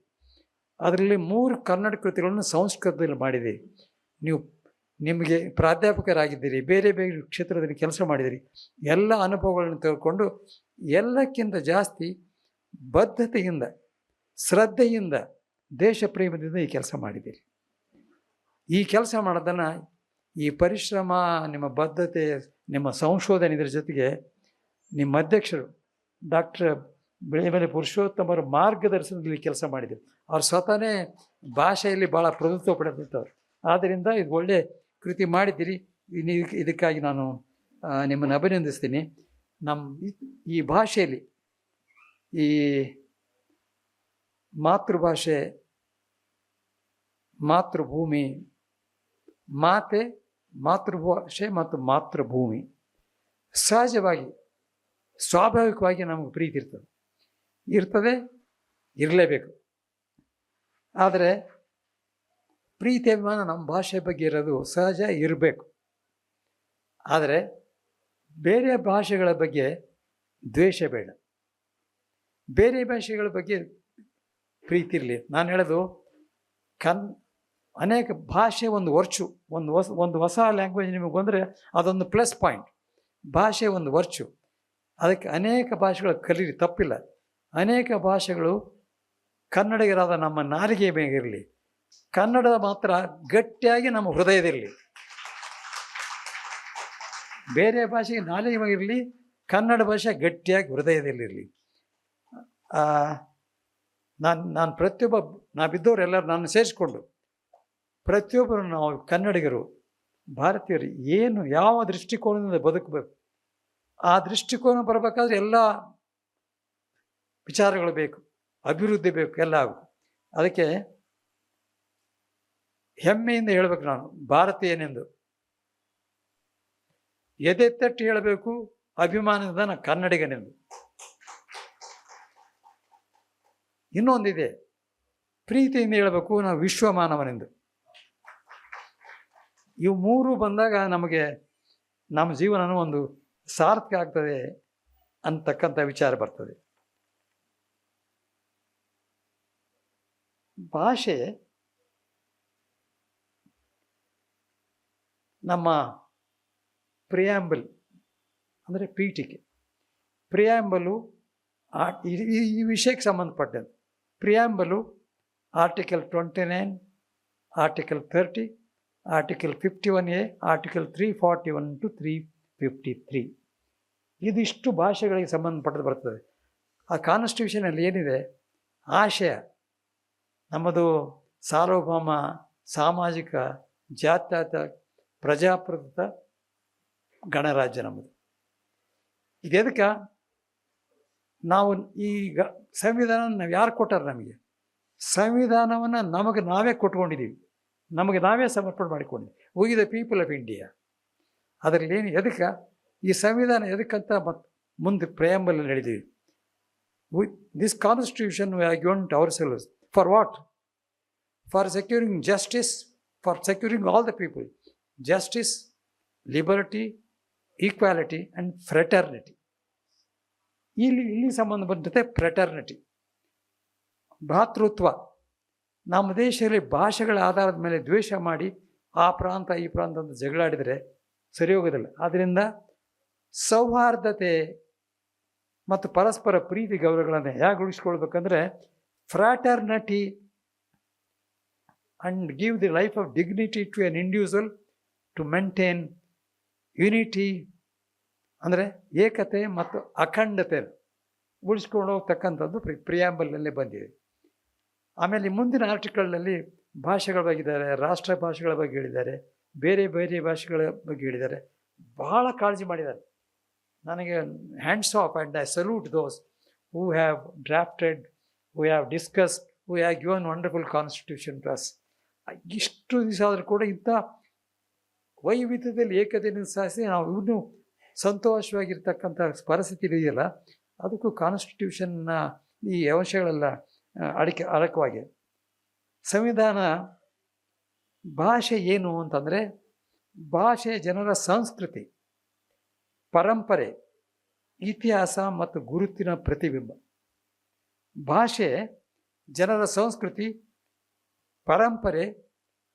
ಅದರಲ್ಲಿ 3 ಕನ್ನಡ ಕೃತಿಗಳನ್ನು ಸಂಸ್ಕೃತದಲ್ಲಿ ಮಾಡಿದ್ದೀರಿ. ನಿಮಗೆ ಪ್ರಾಧ್ಯಾಪಕರಾಗಿದ್ದೀರಿ, ಬೇರೆ ಬೇರೆ ಕ್ಷೇತ್ರದಲ್ಲಿ ಕೆಲಸ ಮಾಡಿದ್ದೀರಿ. ಎಲ್ಲ ಅನುಭವಗಳನ್ನು ತೆಗೆದುಕೊಂಡು ಎಲ್ಲಕ್ಕಿಂತ ಜಾಸ್ತಿ ಬದ್ಧತೆಯಿಂದ, ಶ್ರದ್ಧೆಯಿಂದ, ದೇಶ ಪ್ರೇಮದಿಂದ ಈ ಕೆಲಸ ಮಾಡಿದ್ದೀರಿ. ಈ ಕೆಲಸ ಮಾಡೋದನ್ನು, ಈ ಪರಿಶ್ರಮ, ನಿಮ್ಮ ಬದ್ಧತೆ, ನಿಮ್ಮ ಸಂಶೋಧನೆ, ಇದರ ಜೊತೆಗೆ ನಿಮ್ಮ ಅಧ್ಯಕ್ಷರು ಡಾಕ್ಟರ್ ಬೆಳೆಮಲೆ ಪುರುಷೋತ್ತಮರ ಮಾರ್ಗದರ್ಶನದಲ್ಲಿ ಕೆಲಸ ಮಾಡಿದರು. ಅವ್ರು ಸ್ವತಃನೇ ಭಾಷೆಯಲ್ಲಿ ಭಾಳ ಪ್ರಭುತ್ವ ಪಡೆದಿದ್ದವರು. ಆದ್ದರಿಂದ ಇದು ಒಳ್ಳೆ ಕೃತಿ ಮಾಡಿದ್ದೀರಿ. ಇದಕ್ಕಾಗಿ ನಾನು ನಿಮ್ಮನ್ನು ಅಭಿನಂದಿಸ್ತೀನಿ. ಈ ಭಾಷೆಯಲ್ಲಿ, ಈ ಮಾತೃಭಾಷೆ, ಮಾತೃಭೂಮಿ, ಮಾತೃಭಾಷೆ ಮತ್ತು ಮಾತೃಭೂಮಿ ಸಹಜವಾಗಿ, ಸ್ವಾಭಾವಿಕವಾಗಿ ನಮಗೆ ಪ್ರೀತಿ ಇರಲೇಬೇಕು. ಆದರೆ ಪ್ರೀತಿ ಅಭಿಮಾನ ನಮ್ಮ ಭಾಷೆ ಬಗ್ಗೆ ಇರೋದು ಸಹಜ, ಇರಬೇಕು. ಆದರೆ ಬೇರೆ ಭಾಷೆಗಳ ಬಗ್ಗೆ ದ್ವೇಷ ಬೇಡ, ಬೇರೆ ಭಾಷೆಗಳ ಬಗ್ಗೆ ಪ್ರೀತಿ ಇರಲಿ. ನಾನು ಹೇಳೋದು, ಅನೇಕ ಭಾಷೆ ಒಂದು ವರ್ಚು, ಒಂದು ಹೊಸ ಲ್ಯಾಂಗ್ವೇಜ್ ನಿಮಗೆ ಬಂದರೆ ಅದೊಂದು ಪ್ಲಸ್ ಪಾಯಿಂಟ್. ಭಾಷೆ ಒಂದು ವರ್ಚು, ಅದಕ್ಕೆ ಅನೇಕ ಭಾಷೆಗಳು ಕಲೀರಿ, ತಪ್ಪಿಲ್ಲ. ಅನೇಕ ಭಾಷೆಗಳು ಕನ್ನಡಿಗರಾದ ನಮ್ಮ ನಾಲಿಗೆ ಮೇಗಿರಲಿ, ಕನ್ನಡ ಮಾತ್ರ ಗಟ್ಟಿಯಾಗಿ ನಮ್ಮ ಹೃದಯದಿರಲಿ. ಬೇರೆ ಭಾಷೆಗೆ ನಾಲಿಗೆ ಮೇಗಿರಲಿ, ಕನ್ನಡ ಭಾಷೆ ಗಟ್ಟಿಯಾಗಿ ಹೃದಯದಲ್ಲಿರಲಿ. ನಾನು ನಾವಿದ್ದವರೆಲ್ಲರೂ ನಾನು ಸೇರಿಸ್ಕೊಂಡು ಪ್ರತಿಯೊಬ್ಬರು ನಾವು ಕನ್ನಡಿಗರು ಭಾರತೀಯರು ಏನು ಯಾವ ದೃಷ್ಟಿಕೋನದಿಂದ ಬದುಕಬೇಕು, ಆ ದೃಷ್ಟಿಕೋನ ಬರಬೇಕಾದ್ರೆ ಎಲ್ಲ ವಿಚಾರಗಳು ಬೇಕು, ಅಭಿವೃದ್ಧಿ ಬೇಕು, ಎಲ್ಲ ಆಗಬೇಕು. ಅದಕ್ಕೆ ಹೆಮ್ಮೆಯಿಂದ ಹೇಳಬೇಕು, ನಾನು ಭಾರತೀಯನೆಂದು ಎದೆ ತಟ್ಟಿ ಹೇಳಬೇಕು, ಅಭಿಮಾನದಿಂದ ನಾನು ಕನ್ನಡಿಗನೆಂದು. ಇನ್ನೊಂದಿದೆ, ಪ್ರೀತಿಯಿಂದ ಹೇಳಬೇಕು, ನಾವು ವಿಶ್ವಮಾನವನೆಂದು. ಇವು ಮೂರು ಬಂದಾಗ ನಮಗೆ ನಮ್ಮ ಜೀವನನೂ ಒಂದು ಸಾರ್ಥಕ ಆಗ್ತದೆ ಅಂತಕ್ಕಂಥ ವಿಚಾರ ಬರ್ತದೆ. ಭಾಷೆ ನಮ್ಮ ಪ್ರಿಯಾಂಬಲ್ ಅಂದರೆ ಪೀಠಿಕೆ. ಪ್ರಿಯಾಂಬಲು ಈ ವಿಷಯಕ್ಕೆ ಸಂಬಂಧಪಟ್ಟಂತೆ preamble article 29, article 30, article 51A, article 341 to 353 ಇದಿಷ್ಟು ಭಾಷೆಗಳಿಗೆ ಸಂಬಂಧಪಟ್ಟದ್ದು ಬರ್ತದೆ. ಆ ಕಾನ್ಸ್ಟಿಟ್ಯೂಷನಲ್ಲಿ ಏನಿದೆ, ಆಶಯ ನಮ್ಮದು ಸಾರ್ವಭೌಮ, ಸಾಮಾಜಿಕ, ಜಾತ್ಯತೀತ, ಪ್ರಜಾಪ್ರಭುತ್ವ ಗಣರಾಜ್ಯ ನಮ್ಮದು. ಇದೆದಕ್ಕೆ ನಾವು ಈಗ ಸಂವಿಧಾನ ನಾವು ಯಾರು ಕೊಟ್ಟಾರ? ನಮಗೆ ಸಂವಿಧಾನವನ್ನು ನಮಗೆ ನಾವೇ ಕೊಟ್ಕೊಂಡಿದ್ದೀವಿ, ನಮಗೆ ನಾವೇ ಸಮರ್ಪಣೆ ಮಾಡಿಕೊಂಡಿದ್ದೀವಿ. We the people of India. ಅದರಲ್ಲಿ ಏನು ಎದಕ್ಕೆ ಈ ಸಂವಿಧಾನ ಎದಕ್ಕಂತ ಮುಂದೆ ಪ್ರಿಯಾಂಬಲ್ ಹೇಳಿದ್ದೀವಿ. This constitution we have given to ourselves for what? For securing justice, for securing all the people, justice, liberty, equality and fraternity. ಇಲ್ಲಿ ಸಂಬಂಧಪಟ್ಟಂತೆ ಫ್ರೆಟರ್ನಿಟಿ, ಭ್ರಾತೃತ್ವ. ನಮ್ಮ ದೇಶದಲ್ಲಿ ಭಾಷೆಗಳ ಆಧಾರದ ಮೇಲೆ ದ್ವೇಷ ಮಾಡಿ ಆ ಪ್ರಾಂತ ಈ ಪ್ರಾಂತ ಅಂತ ಜಗಳಾಡಿದರೆ ಸರಿ ಹೋಗೋದಿಲ್ಲ. ಆದ್ದರಿಂದ ಸೌಹಾರ್ದತೆ ಮತ್ತು ಪರಸ್ಪರ ಪ್ರೀತಿ ಗೌರವಗಳನ್ನು ಹೇಗೆ ಉಳಿಸ್ಕೊಳ್ಬೇಕಂದ್ರೆ fraternity and give the life of dignity to an individual to maintain unity, ಅಂದರೆ ಏಕತೆ ಮತ್ತು ಅಖಂಡತೆ ಉಳಿಸ್ಕೊಂಡು ಹೋಗ್ತಕ್ಕಂಥದ್ದು ಪ್ರಿಯಾಂಬಲ್ನಲ್ಲೇ ಬಂದಿದೆ. ಆಮೇಲೆ ಮುಂದಿನ ಆರ್ಟಿಕಲ್ನಲ್ಲಿ ಭಾಷೆಗಳ ಬಗ್ಗೆ ಇದ್ದಾರೆ, ರಾಷ್ಟ್ರ ಭಾಷೆಗಳ ಬಗ್ಗೆ ಹೇಳಿದ್ದಾರೆ, ಬೇರೆ ಬೇರೆ ಭಾಷೆಗಳ ಬಗ್ಗೆ ಹೇಳಿದ್ದಾರೆ. ಬಹಳ ಕಾಳಜಿ ಮಾಡಿದ್ದಾರೆ. ನನಗೆ hands off and I salute those who have drafted, who have discussed, who have given wonderful constitution to us. ಇಷ್ಟು ದಿವಸ ಆದರೂ ಕೂಡ ಇಂಥ ವೈವಿಧ್ಯದಲ್ಲಿ ಏಕತೆಯನ್ನು ಸಾಧಿಸಿ ನಾವು ಇನ್ನೂ ಸಂತೋಷವಾಗಿರ್ತಕ್ಕಂಥ ಪರಿಸ್ಥಿತಿ ಇದೆಯಲ್ಲ, ಅದಕ್ಕೂ ಕಾನ್ಸ್ಟಿಟ್ಯೂಷನ್ನ ಈ ಅಂಶಗಳೆಲ್ಲ ಅಡಕವಾಗಿದೆ. ಸಂವಿಧಾನ ಭಾಷೆ ಏನು ಅಂತಂದರೆ, ಭಾಷೆ ಜನರ ಸಂಸ್ಕೃತಿ, ಪರಂಪರೆ, ಇತಿಹಾಸ ಮತ್ತು ಗುರುತಿನ ಪ್ರತಿಬಿಂಬ. ಭಾಷೆ ಜನರ ಸಂಸ್ಕೃತಿ, ಪರಂಪರೆ,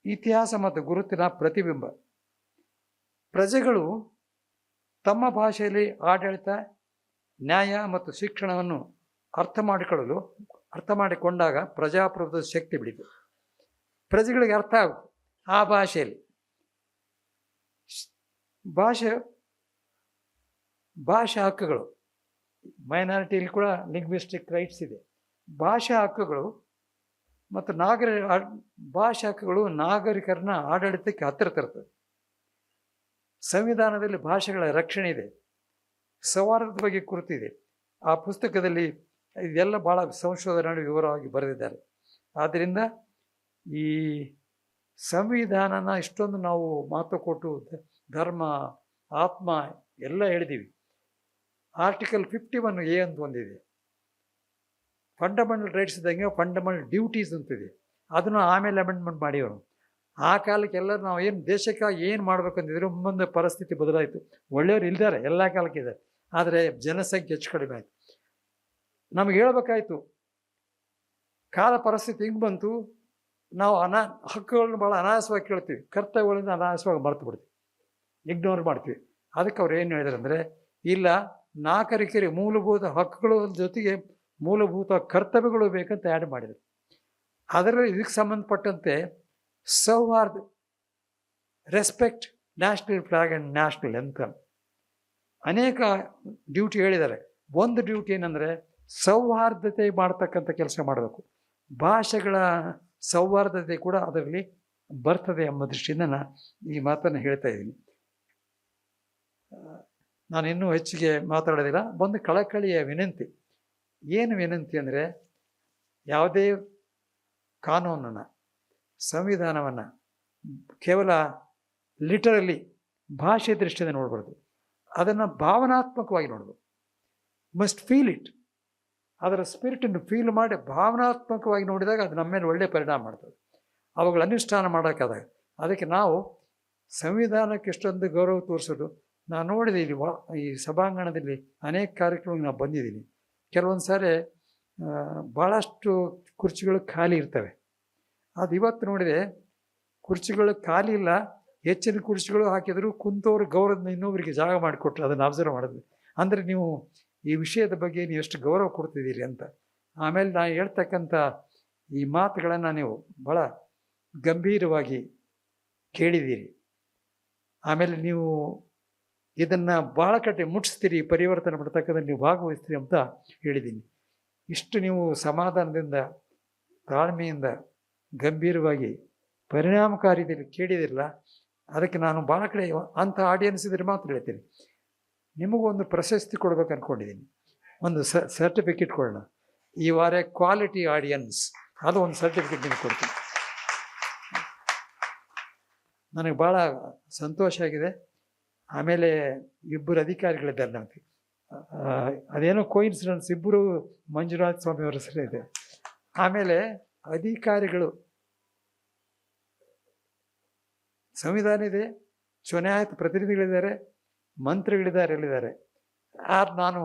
ಇತಿಹಾಸ ಮತ್ತು ಗುರುತಿನ ಪ್ರತಿಬಿಂಬ. ಪ್ರಜೆಗಳು ತಮ್ಮ ಭಾಷೆಯಲ್ಲಿ ಆಡಳಿತ, ನ್ಯಾಯ ಮತ್ತು ಶಿಕ್ಷಣವನ್ನು ಅರ್ಥ ಮಾಡಿಕೊಂಡಾಗ ಪ್ರಜಾಪ್ರಭುತ್ವದ ಶಕ್ತಿ ಬೆಳೀತು. ಪ್ರಜೆಗಳಿಗೆ ಅರ್ಥ ಆಗುತ್ತೆ ಆ ಭಾಷೆಯಲ್ಲಿ. ಭಾಷಾ ಹಕ್ಕುಗಳು, ಮೈನಾರಿಟಿಯಲ್ಲಿ ಕೂಡ ಲಿಂಗ್ವಿಸ್ಟಿಕ್ ರೈಟ್ಸ್ ಇದೆ. ಭಾಷಾ ಹಕ್ಕುಗಳು ಮತ್ತು ಭಾಷಾ ಹಕ್ಕುಗಳು ನಾಗರಿಕರನ್ನ ಆಡಳಿತಕ್ಕೆ ಹತ್ತಿರ ತರ್ತದೆ. ಸಂವಿಧಾನದಲ್ಲಿ ಭಾಷೆಗಳ ರಕ್ಷಣೆ ಇದೆ, ಸೌಹಾರ್ದದ ಬಗ್ಗೆ ಕುರಿತಿದೆ. ಆ ಪುಸ್ತಕದಲ್ಲಿ ಇದೆಲ್ಲ ಭಾಳ ಸಂಶೋಧನೆ ವಿವರವಾಗಿ ಬರೆದಿದ್ದಾರೆ. ಆದ್ದರಿಂದ ಈ ಸಂವಿಧಾನನ ಇಷ್ಟೊಂದು ನಾವು ಮಾತು ಕೊಟ್ಟು ಧರ್ಮ, ಆತ್ಮ ಎಲ್ಲ ಹೇಳಿದ್ದೀವಿ. ಆರ್ಟಿಕಲ್ 51A ಅಂತ ಒಂದಿದೆ, ಫಂಡಮೆಂಟಲ್ ರೈಟ್ಸ್ ಇದ್ದಂಗೆ ಫಂಡಮೆಂಟಲ್ ಡ್ಯೂಟೀಸ್ ಅಂತಿದೆ. ಅದನ್ನು ಆಮೇಲೆ ಅಮೆಂಡ್ಮೆಂಟ್ ಮಾಡಿವರು. ಆ ಕಾಲಕ್ಕೆ ಎಲ್ಲರೂ ನಾವು ಏನು ದೇಶಕ್ಕಾಗಿ ಏನು ಮಾಡ್ಬೇಕಂತಿದ್ರು, ಮುಂದೆ ಪರಿಸ್ಥಿತಿ ಬದಲಾಯಿತು. ಒಳ್ಳೆಯವರು ಇಲ್ದಾರೆ, ಎಲ್ಲ ಕಾಲಕ್ಕೆ ಇದ್ದಾರೆ, ಆದರೆ ಜನಸಂಖ್ಯೆ ಹೆಚ್ಚು ಕಡಿಮೆ ಆಯಿತು. ನಮಗೆ ಹೇಳ್ಬೇಕಾಯ್ತು, ಕಾಲ ಪರಿಸ್ಥಿತಿ ಹಿಂಗೆ ಬಂತು, ನಾವು ಹಕ್ಕುಗಳನ್ನ ಭಾಳ ಅನಾಯಾಸವಾಗಿ ಕೇಳ್ತೀವಿ, ಕರ್ತವ್ಯಗಳಿಂದ ಅನಾಯಾಸವಾಗಿ ಮರೆತು ಬಿಡ್ತೀವಿ, ಇಗ್ನೋರ್ ಮಾಡ್ತೀವಿ. ಅದಕ್ಕೆ ಅವ್ರು ಏನು ಹೇಳಿದ್ರು ಅಂದರೆ, ಇಲ್ಲ, ನಾಗರಿಕರಿಗೆ ಮೂಲಭೂತ ಹಕ್ಕುಗಳ ಜೊತೆಗೆ ಮೂಲಭೂತ ಕರ್ತವ್ಯಗಳು ಬೇಕಂತ ಆ್ಯಡ್ ಮಾಡಿದರು. ಅದರಲ್ಲಿ ಇದಕ್ಕೆ ಸಂಬಂಧಪಟ್ಟಂತೆ ಸೌಹಾರ್ದ, respect national flag and national anthem, ಅನೇಕ ಡ್ಯೂಟಿ ಹೇಳಿದ್ದಾರೆ. ಒಂದು ಡ್ಯೂಟಿ ಏನಂದರೆ ಸೌಹಾರ್ದತೆ ಮಾಡ್ತಕ್ಕಂಥ ಕೆಲಸ ಮಾಡಬೇಕು. ಭಾಷೆಗಳ ಸೌಹಾರ್ದತೆ ಕೂಡ ಅದರಲ್ಲಿ ಬರ್ತದೆ ಎಂಬ ದೃಷ್ಟಿಯಿಂದ ನಾನು ಈ ಮಾತನ್ನು ಹೇಳ್ತಾ ಇದ್ದೀನಿ. ನಾನು ಇನ್ನೂ ಹೆಚ್ಚಿಗೆ ಮಾತಾಡೋದಿಲ್ಲ. ಒಂದು ಕಳಕಳಿಯ ವಿನಂತಿ. ಏನು ವಿನಂತಿ ಅಂದರೆ, ಯಾವುದೇ ಕಾನೂನನ್ನು, ಸಂವಿಧಾನವನ್ನು ಕೇವಲ ಲಿಟರಲಿ ಭಾಷೆ ದೃಷ್ಟಿಯಿಂದ ನೋಡ್ಬಾರ್ದು. ಅದನ್ನು ಭಾವನಾತ್ಮಕವಾಗಿ ನೋಡ್ಬೋದು. Must feel it. ಅದರ ಸ್ಪಿರಿಟನ್ನು ಫೀಲ್ ಮಾಡಿ ಭಾವನಾತ್ಮಕವಾಗಿ ನೋಡಿದಾಗ ಅದು ನಮ್ಮ ಮೇಲೆ ಒಳ್ಳೆಯ ಪರಿಣಾಮ ಮಾಡ್ತದೆ. ಅವುಗಳ ಅನುಷ್ಠಾನ ಮಾಡೋಕ್ಕಾದಾಗ ಅದಕ್ಕೆ ನಾವು ಸಂವಿಧಾನಕ್ಕೆ ಎಷ್ಟೊಂದು ಗೌರವ ತೋರಿಸೋದು. ನಾನು ನೋಡಿದೆ ಈ ಸಭಾಂಗಣದಲ್ಲಿ ಅನೇಕ ಕಾರ್ಯಕ್ರಮಕ್ಕೆ ನಾವು ಬಂದಿದ್ದೀನಿ. ಕೆಲವೊಂದು ಸಾರಿ ಭಾಳಷ್ಟು ಕುರ್ಚಿಗಳು ಖಾಲಿ ಇರ್ತವೆ. ಅದು ಇವತ್ತು ನೋಡಿದೆ, ಕುರ್ಚಿಗಳು ಖಾಲಿ ಇಲ್ಲ, ಹೆಚ್ಚಿನ ಕುರ್ಚಿಗಳು ಹಾಕಿದ್ರು ಕುಂತವ್ರ ಗೌರವದಿಂದ ಇನ್ನೊಬ್ಬರಿಗೆ ಜಾಗ ಮಾಡಿಕೊಟ್ರು. ಅದನ್ನು ಅಬ್ಸರ್ವ್ ಮಾಡಿದ್ವಿ. ಅಂದರೆ ನೀವು ಈ ವಿಷಯದ ಬಗ್ಗೆ ನೀವು ಎಷ್ಟು ಗೌರವ ಕೊಡ್ತಿದ್ದೀರಿ ಅಂತ. ಆಮೇಲೆ ನಾನು ಹೇಳ್ತಕ್ಕಂಥ ಈ ಮಾತುಗಳನ್ನು ನೀವು ಭಾಳ ಗಂಭೀರವಾಗಿ ಕೇಳಿದ್ದೀರಿ. ಆಮೇಲೆ ನೀವು ಇದನ್ನು ಭಾಳ ಕಡೆ ಮುಟ್ಟಿಸ್ತೀರಿ, ಪರಿವರ್ತನೆ ಮಾಡ್ತಕ್ಕಂಥ ನೀವು ಭಾಗವಹಿಸ್ತೀರಿ ಅಂತ ಹೇಳಿದ್ದೀನಿ. ಇಷ್ಟು ನೀವು ಸಮಾಧಾನದಿಂದ, ತಾಳ್ಮೆಯಿಂದ, ಗಂಭೀರವಾಗಿ, ಪರಿಣಾಮಕಾರಿಯಲ್ಲಿ ಕೇಳಿದಿರಲ್ಲ. ಅದಕ್ಕೆ ನಾನು ಭಾಳ ಕಡೆ ಅಂಥ ಆಡಿಯನ್ಸ್ ಇದ್ರೆ ಮಾತ್ರ ಹೇಳ್ತೀನಿ. ನಿಮಗೂ ಒಂದು ಪ್ರಶಸ್ತಿ ಕೊಡ್ಬೇಕು ಅಂದ್ಕೊಂಡಿದ್ದೀನಿ. ಒಂದು ಸರ್ಟಿಫಿಕೇಟ್ ಕೊಡೋಣ. ಈ ವಾರ ಕ್ವಾಲಿಟಿ ಆಡಿಯನ್ಸ್, ಅದು ಒಂದು ಸರ್ಟಿಫಿಕೇಟ್ ನಿಮಗೆ ಕೊಡ್ತೀನಿ. ನನಗೆ ಭಾಳ ಸಂತೋಷ ಆಗಿದೆ. ಆಮೇಲೆ ಇಬ್ಬರು ಅಧಿಕಾರಿಗಳಿದ್ದಾರೆ ನಮಗೆ. ಅದೇನೋ ಕೋಇನ್ಸಿಡೆನ್ಸ್, ಇಬ್ಬರು ಮಂಜುನಾಥ ಸ್ವಾಮಿಯವರ ಹೆಸರು ಇದೆ. ಆಮೇಲೆ ಅಧಿಕಾರಿಗಳು, ಸಂವಿಧಾನ ಇದೆ, ಚುನಾಯಿತ ಪ್ರತಿನಿಧಿಗಳಿದ್ದಾರೆ, ಮಂತ್ರಿಗಳಿದ್ದಾರೆ, ಹೇಳಿದ್ದಾರೆ. ನಾನು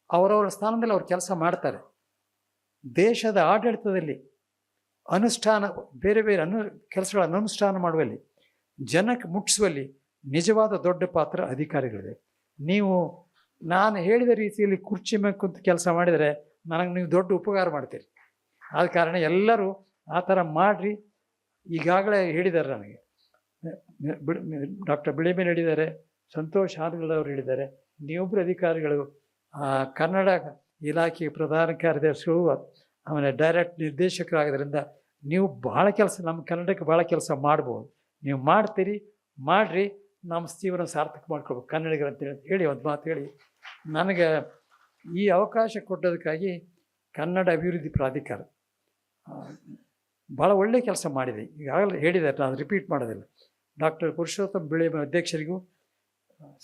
ಅವರವರ ಸ್ಥಾನದಲ್ಲಿ ಅವ್ರು ಕೆಲಸ ಮಾಡ್ತಾರೆ. ದೇಶದ ಆಡಳಿತದಲ್ಲಿ ಅನುಷ್ಠಾನ, ಬೇರೆ ಬೇರೆ ಕೆಲಸಗಳನ್ನು ಅನುಷ್ಠಾನ ಮಾಡುವಲ್ಲಿ, ಜನಕ್ಕೆ ಮುಟ್ಟಿಸುವಲ್ಲಿ ನಿಜವಾದ ದೊಡ್ಡ ಪಾತ್ರ ಅಧಿಕಾರಿಗಳಿದೆ. ನೀವು ನಾನು ಹೇಳಿದ ರೀತಿಯಲ್ಲಿ ಕುರ್ಚಿ ಮೇಲೆ ಕುಂತು ಕೆಲಸ ಮಾಡಿದರೆ ನನಗೆ ನೀವು ದೊಡ್ಡ ಉಪಕಾರ ಮಾಡ್ತೀರಿ. ಆದ ಕಾರಣ ಎಲ್ಲರೂ ಆ ಥರ ಮಾಡಿರಿ. ಈಗಾಗಲೇ ಹೇಳಿದ್ದಾರೆ ನನಗೆ, ಡಾಕ್ಟರ್ ಬಿಳಿಮೇಲೆ ಹೇಳಿದ್ದಾರೆ, ಸಂತೋಷ್ ಹಾನಗಲ್ ಹೇಳಿದ್ದಾರೆ. ನೀವೊಬ್ಬರು ಅಧಿಕಾರಿಗಳು ಕನ್ನಡ ಇಲಾಖೆ ಪ್ರಧಾನ ಕಾರ್ಯದರ್ಶಿಗಳು, ಆಮೇಲೆ ಡೈರೆಕ್ಟ್ ನಿರ್ದೇಶಕರಾಗೋದ್ರಿಂದ ನೀವು ಭಾಳ ಕೆಲಸ, ನಮ್ಮ ಕನ್ನಡಕ್ಕೆ ಭಾಳ ಕೆಲಸ ಮಾಡ್ಬೋದು. ನೀವು ಮಾಡ್ತೀರಿ, ಮಾಡಿರಿ, ನಮ್ಮ ಜೀವನ ಸಾರ್ಥಕ ಮಾಡ್ಕೊಳ್ಬೇಕು ಕನ್ನಡಿಗರು ಅಂತೇಳಿ ಹೇಳಿ ಒಂದು ಮಾತು ಹೇಳಿ ನನಗೆ ಈ ಅವಕಾಶ ಕೊಟ್ಟೋದಕ್ಕಾಗಿ ಕನ್ನಡ ಅಭಿವೃದ್ಧಿ ಪ್ರಾಧಿಕಾರ ಭಾಳ ಒಳ್ಳೆಯ ಕೆಲಸ ಮಾಡಿದೆ. ಈಗಾಗಲೇ ಹೇಳಿದ್ದಾರೆ, ನಾನು ರಿಪೀಟ್ ಮಾಡೋದಿಲ್ಲ. ಡಾಕ್ಟರ್ ಪುರುಷೋತ್ತಮ ಬಿಳಿಮೇಲೆ ಅಧ್ಯಕ್ಷರಿಗೂ,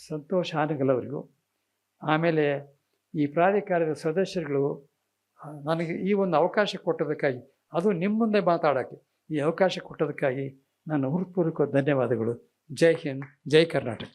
ಸಂತೋಷ್ ಹಾನಗಲ್ ಅವರಿಗೂ, ಆಮೇಲೆ ಈ ಪ್ರಾಧಿಕಾರದ ಸದಸ್ಯರುಗಳು ನನಗೆ ಈ ಒಂದು ಅವಕಾಶ ಕೊಟ್ಟೋದಕ್ಕಾಗಿ, ಅದು ನಿಮ್ಮ ಮುಂದೆ ಮಾತಾಡೋಕ್ಕೆ ಈ ಅವಕಾಶ ಕೊಟ್ಟೋದಕ್ಕಾಗಿ ನಾನು ಹೃತ್ಪೂರ್ವಕ ಧನ್ಯವಾದಗಳು. ಜೈ ಹಿಂದ್, ಜೈ ಕರ್ನಾಟಕ.